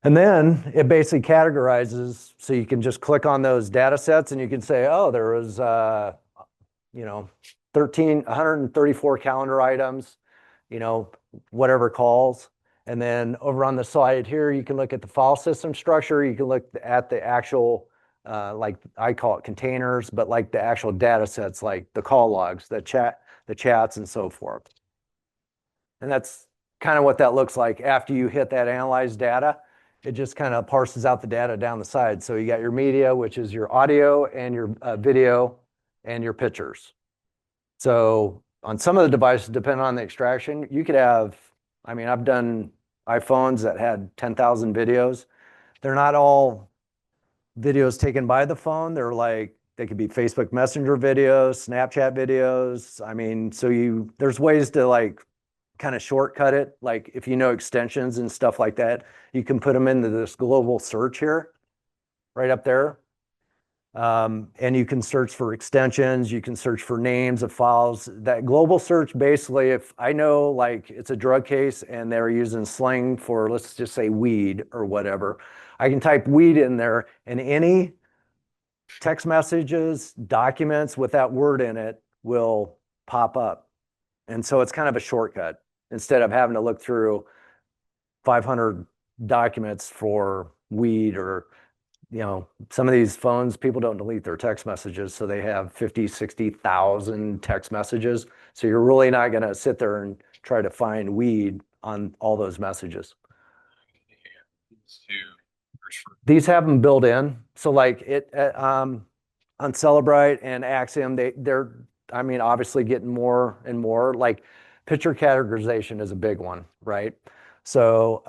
And then it basically categorizes, so you can just click on those data sets and you can say, oh, there was 134 calendar items, whatever calls. And then over on the side here, you can look at the file system structure. You can look at the actual, like I call it containers, but like the actual data sets, like the call logs, the chats, and so forth. And that's kind of what that looks like after you hit that analyze data. It just kind of parses out the data down the side. So you got your media, which is your audio and your video and your pictures. So on some of the devices, depending on the extraction, you could have, I've done iPhones that had 10,000 videos. They're not all videos taken by the phone. They could be Facebook Messenger videos, Snapchat videos. So there's ways to kind of shortcut it. Like if you know extensions and stuff like that, you can put them into this global search here, right up there. And you can search for extensions, you can search for names of files. That global search, basically, if I know it's a drug case and they're using slang for, let's just say, weed or whatever, I can type weed in there, and any text messages, documents with that word in it will pop up. And so it's kind of a shortcut instead of having to look through 500 documents for weed, or some of these phones, people don't delete their text messages, so they have 50, 60,000 text messages. So you're really not going to sit there and try to find weed on all those messages. These have them built in. So on Celebrite and Axiom, they're obviously getting more and more. Like picture categorization is a big one, right? So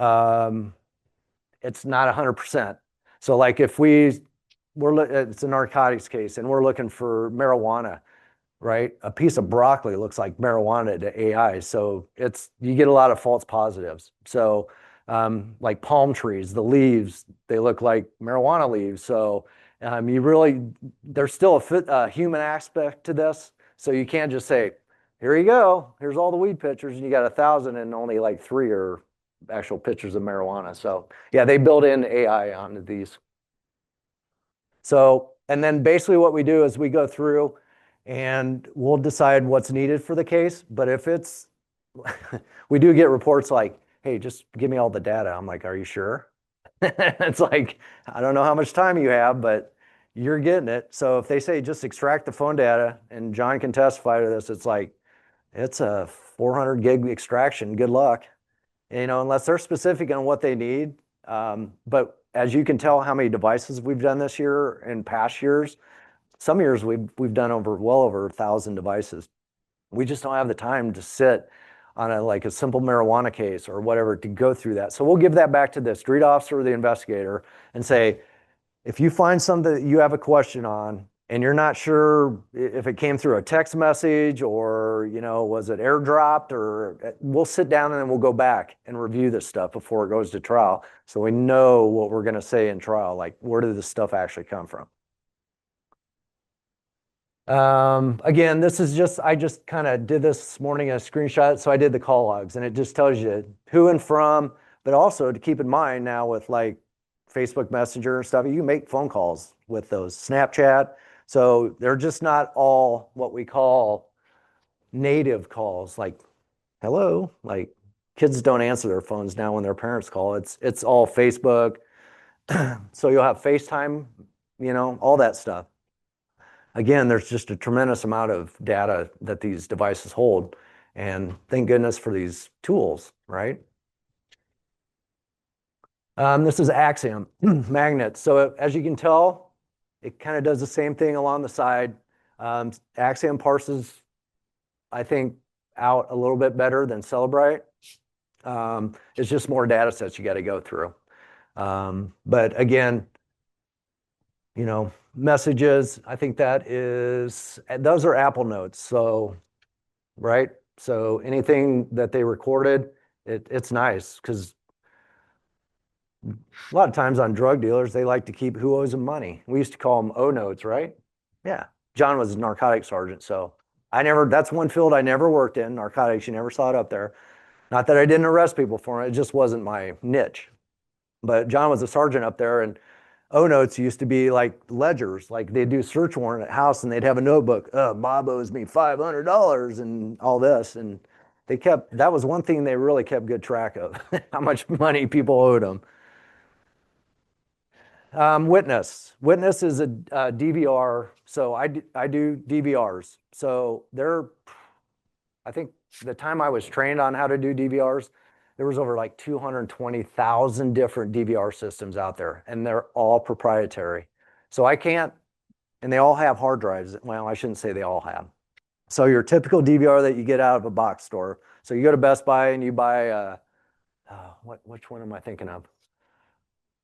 it's not 100%. So if it's a narcotics case and we're looking for marijuana, right? A piece of broccoli looks like marijuana to AI. So you get a lot of false positives. So like palm trees, the leaves, they look like marijuana leaves. So there's still a human aspect to this. So you can't just say, here you go, here's all the weed pictures, and you got 1,000 and only 3 are actual pictures of marijuana. So yeah, they build in AI onto these. So, and then basically what we do is we go through and we'll decide what's needed for the case. But if it's, we do get reports like, hey, just give me all the data. I'm like, are you sure? It's like, I don't know how much time you have, but you're getting it. So if they say just extract the phone data, and John can testify to this, it's a 400 gig extraction. Good luck. Unless they're specific on what they need. But as you can tell how many devices we've done this year and past years, some years we've done well over 1,000 devices. We just don't have the time to sit on like a simple marijuana case or whatever to go through that. So we'll give that back to the street officer or the investigator and say, if you find something that you have a question on and you're not sure if it came through a text message or, was it airdropped, or we'll sit down and then we'll go back and review this stuff before it goes to trial. So we know what we're going to say in trial, like where did this stuff actually come from? Again, I just kind of did this morning, a screenshot. So I did the call logs and it just tells you who and from, but also to keep in mind now with like Facebook Messenger and stuff, you can make phone calls with those, Snapchat. So they're just not all what we call native calls, like hello, like kids don't answer their phones now when their parents call. It's all Facebook. So you'll have FaceTime, all that stuff. Again, there's just a tremendous amount of data that these devices hold. And thank goodness for these tools, right? This is Axiom magnets. So as you can tell, it kind of does the same thing along the side. Axiom parses, I think, out a little bit better than Celebrite. It's just more data sets you got to go through. But again, messages, I think those are Apple Notes. So, right? So anything that they recorded, it's nice because a lot of times on drug dealers, they like to keep who owes them money. We used to call them O notes, right? Yeah. John was a narcotics sergeant. So that's one field I never worked in, narcotics. You never saw it up there. Not that I didn't arrest people for it. It just wasn't my niche. But John was a sergeant up there, and O notes used to be like ledgers. Like they'd do search warrant at house and they'd have a notebook. Bob owes me $500 and all this. And that was one thing they really kept good track of, how much money people owed them. Witness is a DVR. So I do DVRs. So I think the time I was trained on how to do DVRs, there was over like 220,000 different DVR systems out there, and they're all proprietary. So and they all have hard drives. Well, I shouldn't say they all have. So your typical DVR that you get out of a box store. So you go to Best Buy and you buy, which one am I thinking of?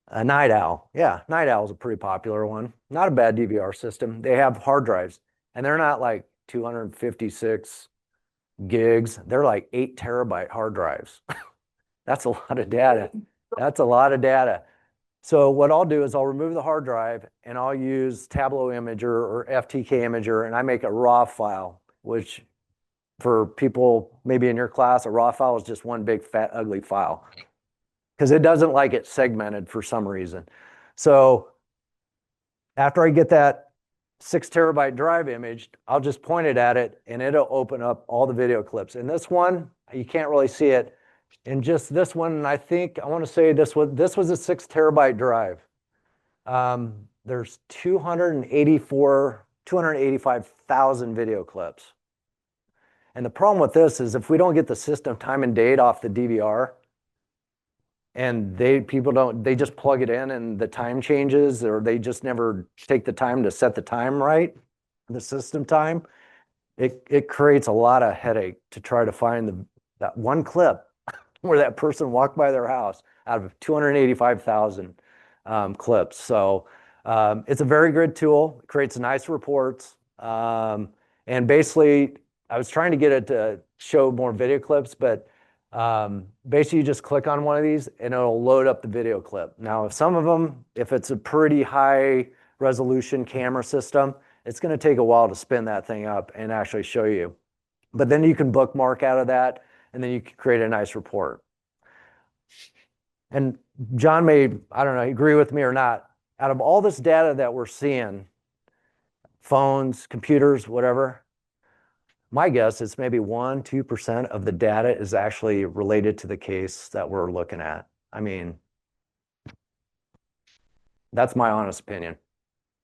A Night Owl. Yeah, Night Owl is a pretty popular one. Not a bad DVR system. They have hard drives, and they're not like 256 gigs. They're like 8 terabyte hard drives. That's a lot of data. That's a lot of data. So what I'll do is I'll remove the hard drive and I'll use Tableau Imager or FTK Imager, and I make a raw file, which for people maybe in your class, a raw file is just one big fat ugly file because it doesn't like it segmented for some reason. So after I get that 6 terabyte drive image, I'll just point it at it and it'll open up all the video clips. And this one, you can't really see it. In just this one, I want to say this was a 6 terabyte drive. There's 285,000 video clips. And the problem with this is if we don't get the system time and date off the DVR, and they just plug it in and the time changes, or they just never take the time to set the time right, the system time, it creates a lot of headache to try to find that one clip where that person walked by their house out of 285,000 clips. So it's a very good tool. It creates nice reports. And basically, I was trying to get it to show more video clips, but basically you just click on one of these and it'll load up the video clip. Now, some of them, if it's a pretty high resolution camera system, it's going to take a while to spin that thing up and actually show you. But then you can bookmark out of that, and then you can create a nice report. And John I don't know, agree with me or not, out of all this data that we're seeing, phones, computers, whatever, my guess is maybe 1-2% of the data is actually related to the case that we're looking at. I mean, that's my honest opinion.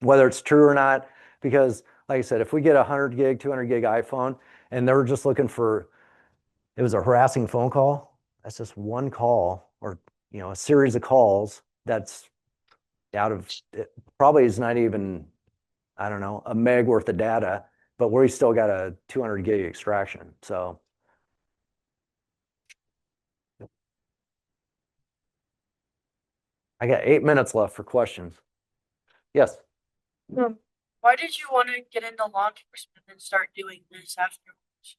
Whether it's true or not, because like I said, if we get a 100 gig, 200 gig iPhone, and they're just looking for, it was a harassing phone call, that's just one call, or a series of calls that's out of, it probably is not even, I don't know, a meg worth of data, but we still got a 200 gig extraction. So I got 8 minutes left for questions. Yes. Why did you want to get into law enforcement and start doing this afterwards?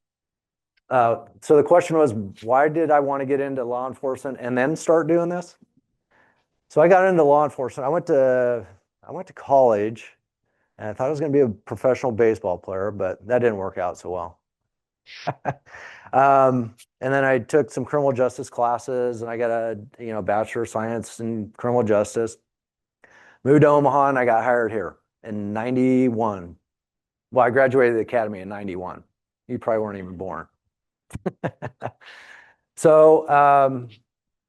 So the question was, why did I want to get into law enforcement and then start doing this? So I got into law enforcement. I went to college, and I thought I was going to be a professional baseball player, but that didn't work out so well. And then I took some criminal justice classes, and I got a Bachelor of Science in criminal justice. Moved to Omaha, and I got hired here in '91. Well, I graduated the academy in '91. You probably weren't even born. So,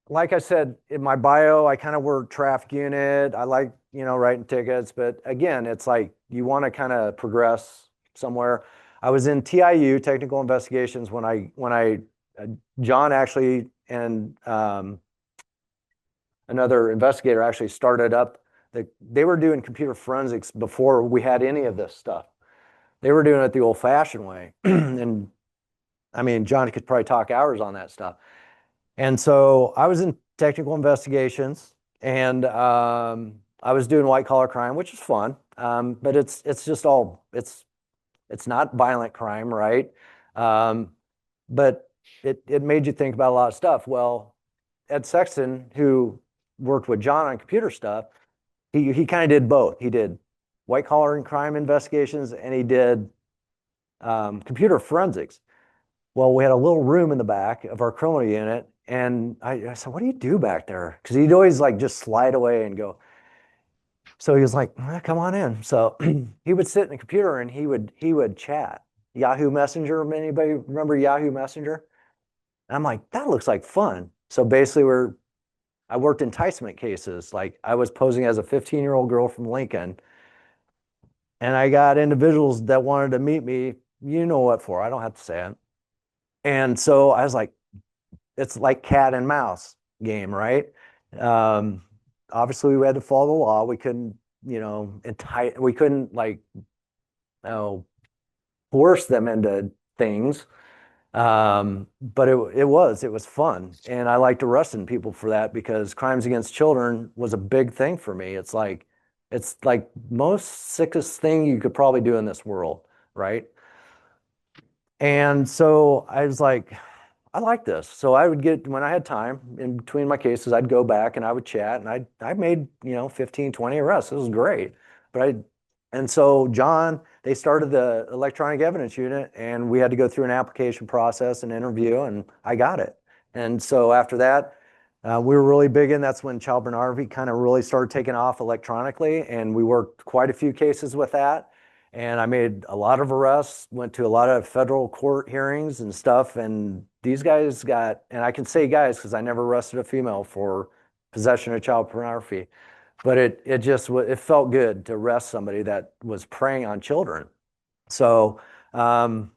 like I said, in my bio, I kind of work traffic unit. I like, writing tickets, but again, it's like you want to kind of progress somewhere. I was in TIU, technical investigations, when John actually and another investigator actually started up. They were doing computer forensics before we had any of this stuff. They were doing it the old-fashioned way, and I mean, John could probably talk hours on that stuff. And so I was in technical investigations, and I was doing white collar crime, which is fun. But it's just it's not violent crime, right? But it made you think about a lot of stuff. Well, Ed Sexton, who worked with John on computer stuff, he kind of did both. He did white collar and crime investigations, and he did computer forensics. Well, we had a little room in the back of our criminal unit, and I said, "What do you do back there?" Because he'd always like just slide away and go. So he was like, "Come on in." So he would sit in the computer and he would chat. Yahoo Messenger. Anybody remember Yahoo Messenger? And I'm like, that looks like fun. So basically, I worked enticement cases. Like I was posing as a 15-year-old girl from Lincoln, and I got individuals that wanted to meet me. You know what for? I don't have to say it. And so I was like, it's like cat and mouse game, right? Obviously, we had to follow the law. We couldn't, we couldn't like, force them into things. But it was fun, and I liked arresting people for that because crimes against children was a big thing for me. It's like most sickest thing you could probably do in this world, right? And so I was like, I like this. So I would get, when I had time in between my cases, I'd go back and I would chat, and I made, 15, 20 arrests. It was great. And so John, they started the electronic evidence unit, and we had to go through an application process and interview, and I got it. And so after that, we were really big in, that's when child pornography kind of really started taking off electronically, and we worked quite a few cases with that. And I made a lot of arrests, went to a lot of federal court hearings and stuff. And these guys got, and I can say guys because I never arrested a female for possession of child pornography, but it felt good to arrest somebody that was preying on children. So, and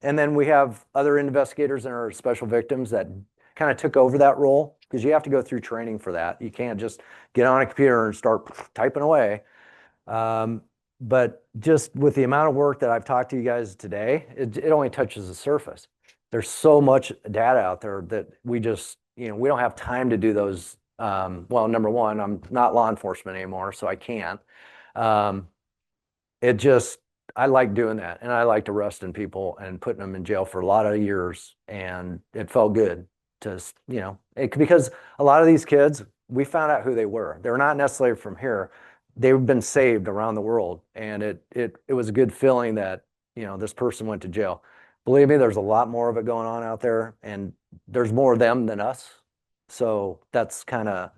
then we have other investigators and our special victims that kind of took over that role because you have to go through training for that. You can't just get on a computer and start typing away. But just with the amount of work that I've talked to you guys today, it only touches the surface. There's so much data out there that we just, we don't have time to do those. Well, number one, I'm not law enforcement anymore, so I can't. I like doing that, and I liked arresting people and putting them in jail for a lot of years, and it felt good to, because a lot of these kids, we found out who they were. They're not necessarily from here. They've been saved around the world, and it was a good feeling that, this person went to jail. Believe me, there's a lot more of it going on out there, and there's more of them than us. So that's kind of,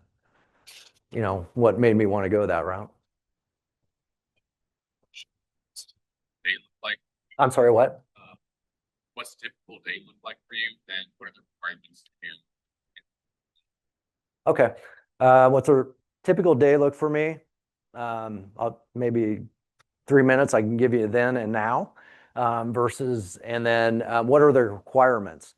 what made me want to go that route. They look like, I'm sorry, what? what's a typical day look like for you, and what are the requirements to do? Okay. What's a typical day look for me? I'll maybe 3 minutes I can give you then and now, versus, and then what are the requirements?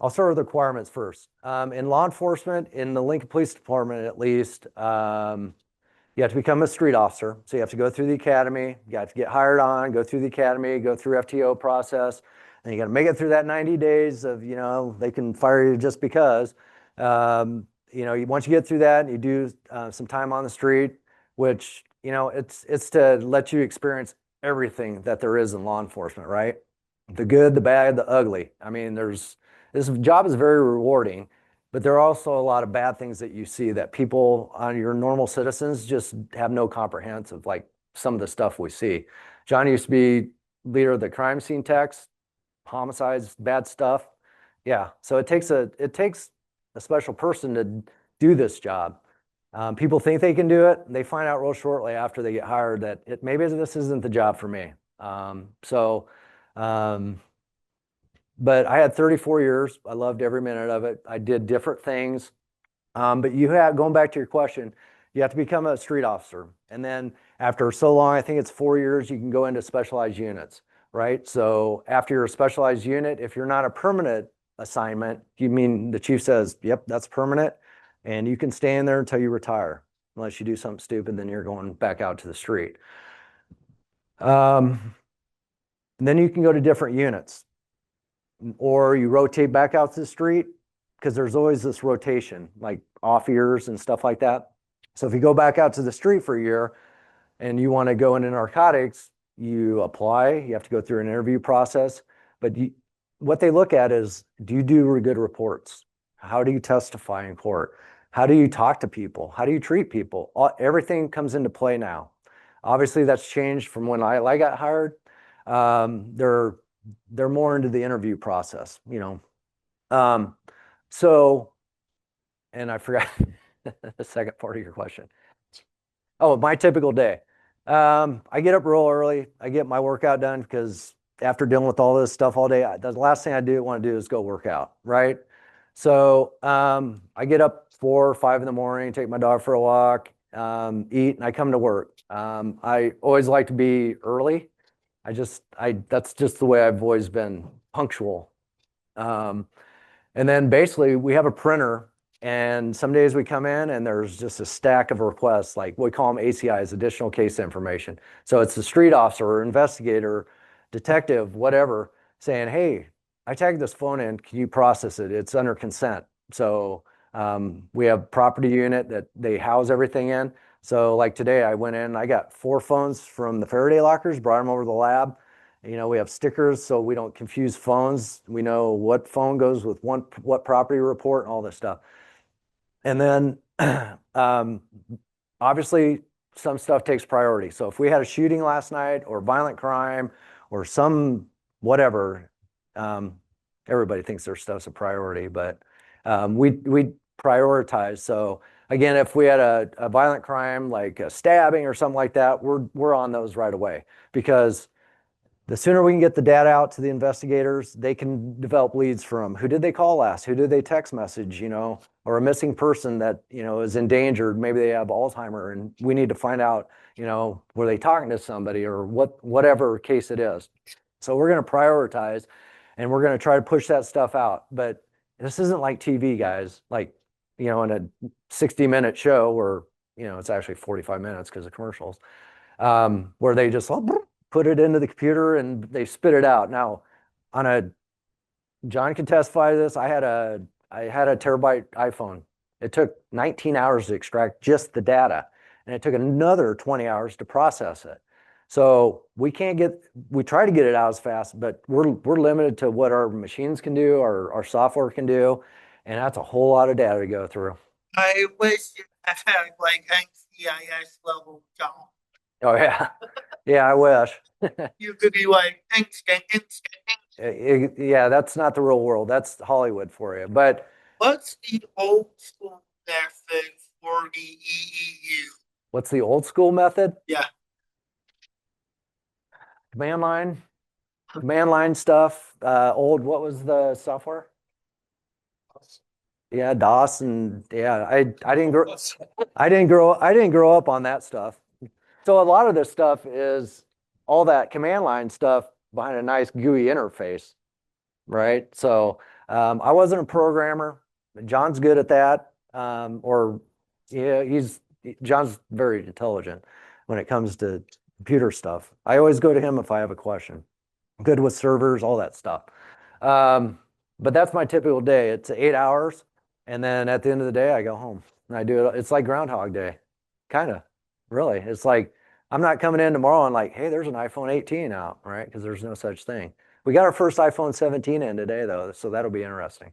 I'll start with the requirements first. In law enforcement, in the Lincoln Police Department at least, you have to become a street officer. So you have to go through the academy, you have to get hired on, go through the academy, go through FTO process, and you got to make it through that 90 days of, they can fire you just because. once you get through that and you do some time on the street, which, it's to let you experience everything that there is in law enforcement, right? The good, the bad, the ugly. I mean, this job is very rewarding, but there are also a lot of bad things that you see that people on your normal citizens just have no comprehensive, like some of the stuff we see. John used to be leader of the crime scene techs, homicides, bad stuff. Yeah, so it takes a special person to do this job. People think they can do it. They find out real shortly after they get hired that maybe this isn't the job for me. But I had 34 years. I loved every minute of it. I did different things. But going back to your question, you have to become a street officer. And then after so long, I think it's 4 years, you can go into specialized units, right? So after you're a specialized unit, if you're not a permanent assignment, you mean the chief says, yep, that's permanent. And you can stay in there until you retire. Unless you do something stupid, then you're going back out to the street. Then you can go to different units. Or you rotate back out to the street, because there's always this rotation, like off years and stuff like that. So if you go back out to the street for a year and you want to go into narcotics, you apply, you have to go through an interview process. But what they look at is, do you do good reports? How do you testify in court? How do you talk to people? How do you treat people? Everything comes into play now. Obviously, that's changed from when I got hired. They're more into the interview process, So, and I forgot the second part of your question. Oh, my typical day. I get up real early. I get my workout done because after dealing with all this stuff all day, the last thing I want to do is go work out, right? So I get up 4 or 5 in the morning, take my dog for a walk, eat, and I come to work. I always like to be early. That's just the way I've always been punctual. And then basically we have a printer, and some days we come in and there's just a stack of requests, like we call them ACIs, additional case information. So it's the street officer or investigator, detective, whatever, saying, hey, I tagged this phone in, can you process it? It's under consent. So we have property unit that they house everything in. So like today I went in, I got 4 phones from the Faraday lockers, brought them over to the lab. We have stickers so we don't confuse phones. We know what phone goes with what property report and all this stuff. And then obviously some stuff takes priority. So if we had a shooting last night or violent crime or some whatever, everybody thinks their stuff's a priority, but we prioritize. So again, if we had a violent crime like a stabbing or something like that, we're on those right away, because the sooner we can get the data out to the investigators, they can develop leads from who did they call last, who did they text message, or a missing person that, is endangered. Maybe they have Alzheimer and we need to find out, were they talking to somebody or whatever case it is. So we're going to prioritize and we're going to try to push that stuff out. But this isn't like TV, guys, like, in a 60-minute show where, it's actually 45 minutes because of commercials, where they just put it into the computer and they spit it out. Now, John can testify to this. I had a terabyte iPhone. It took 19 hours to extract just the data, and it took another 20 hours to process it. So we try to get it out as fast, but we're limited to what our machines can do, our software can do, and that's a whole lot of data to go through. I wish you had like NCIS level job. Oh yeah, yeah, I wish. You could be like instant. Yeah, that's not the real world. That's Hollywood for you. But What's the old school method for the EEU? what's the old school method? Yeah. Command line stuff. What was the software? Yeah, DOS, and yeah, I didn't grow up on that stuff. So a lot of this stuff is all that command line stuff behind a nice GUI interface, right? So I wasn't a programmer. John's good at that. John's very intelligent when it comes to computer stuff. I always go to him if I have a question. Good with servers, all that stuff. But that's my typical day. It's 8 hours. And then at the end of the day, I go home and I do it. It's like Groundhog Day, kind of, really. It's like I'm not coming in tomorrow and like, hey, there's an iPhone 18 out, right? Because there's no such thing. We got our first iPhone 17 in today, though, so that'll be interesting.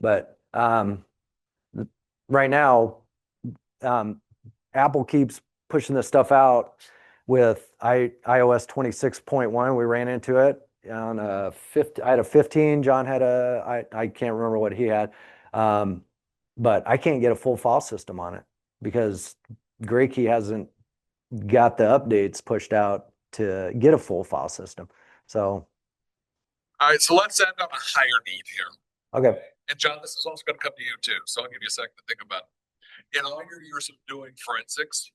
But right now, Apple keeps pushing this stuff out with iOS 26.1. We ran into it on a 50. I had a 15. John had I can't remember what he had. But I can't get a full file system on it because Graykey hasn't got the updates pushed out to get a full file system. So, All right, so let's end on a higher need here. okay. And John, this is also going to come to you too. So I'll give you a second to think about it. In all your years of doing forensics,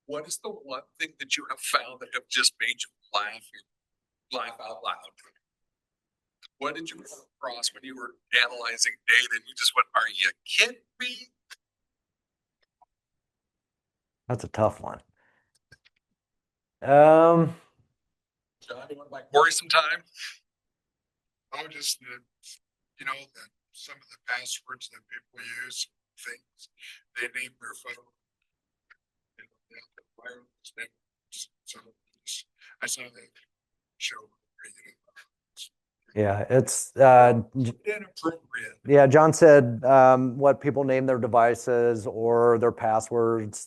what is the one thing that you have found that have just made you laugh out loud? What did you come across when you were analyzing data and you just went, are you kidding me? That's a tough one. John, you want to buy Corey some time? I would just, you know, that some of the passwords that people use, things, they name their phone. You know, they have the wireless networks. So I saw that show. Yeah, it's Inappropriate. yeah, John said what people name their devices or their passwords.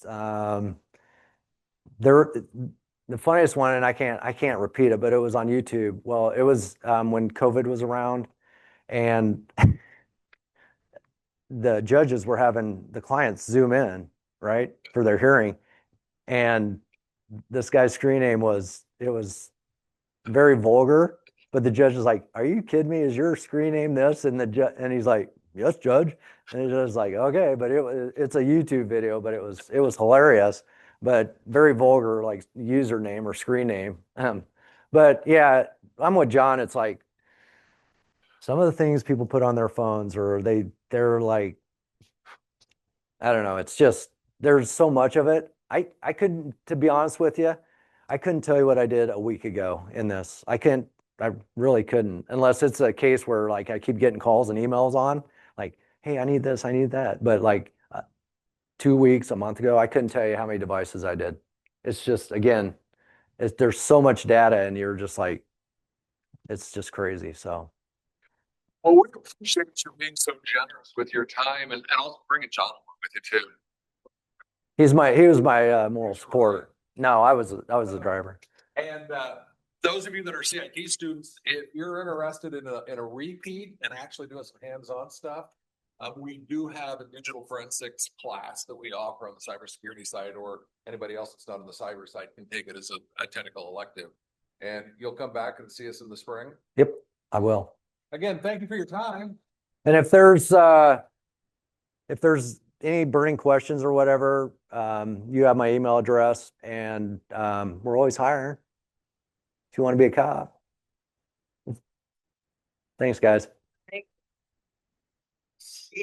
The funniest one, and I can't repeat it, but it was on YouTube. Well, it was when COVID was around, and the judges were having the clients zoom in, right, for their hearing, and this guy's screen name was very vulgar, but the judge was like, "Are you kidding me? Is your screen name this?" And and he's like, "Yes, judge." And the judge was like, "Okay," but it's a YouTube video, but it was hilarious, but very vulgar, like username or screen name. But yeah, I'm with John. It's like some of the things people put on their phones, or they're like, I don't know. It's just there's so much of it. I couldn't, to be honest with you, I couldn't tell you what I did a week ago in this. I really couldn't, unless it's a case where like I keep getting calls and emails on, like, hey, I need this, I need that. But like 2 weeks, a month ago, I couldn't tell you how many devices I did. It's just, again, there's so much data, and you're just like, it's just crazy. So Well, we appreciate you being so generous with your time and also bringing John along with you too. he was my moral support. No, I was the driver. And those of you that are CIT students, if you're interested in a repeat and actually doing some hands-on stuff, we do have a digital forensics class that we offer on the cybersecurity side, or anybody else that's not on the cyber side can take it as a technical elective. And you'll come back and see us in the spring. Yep, I will. Again, thank you for your time. And if there's any burning questions or whatever, you have my email address, and we're always hiring if you want to be a cop. Thanks, guys.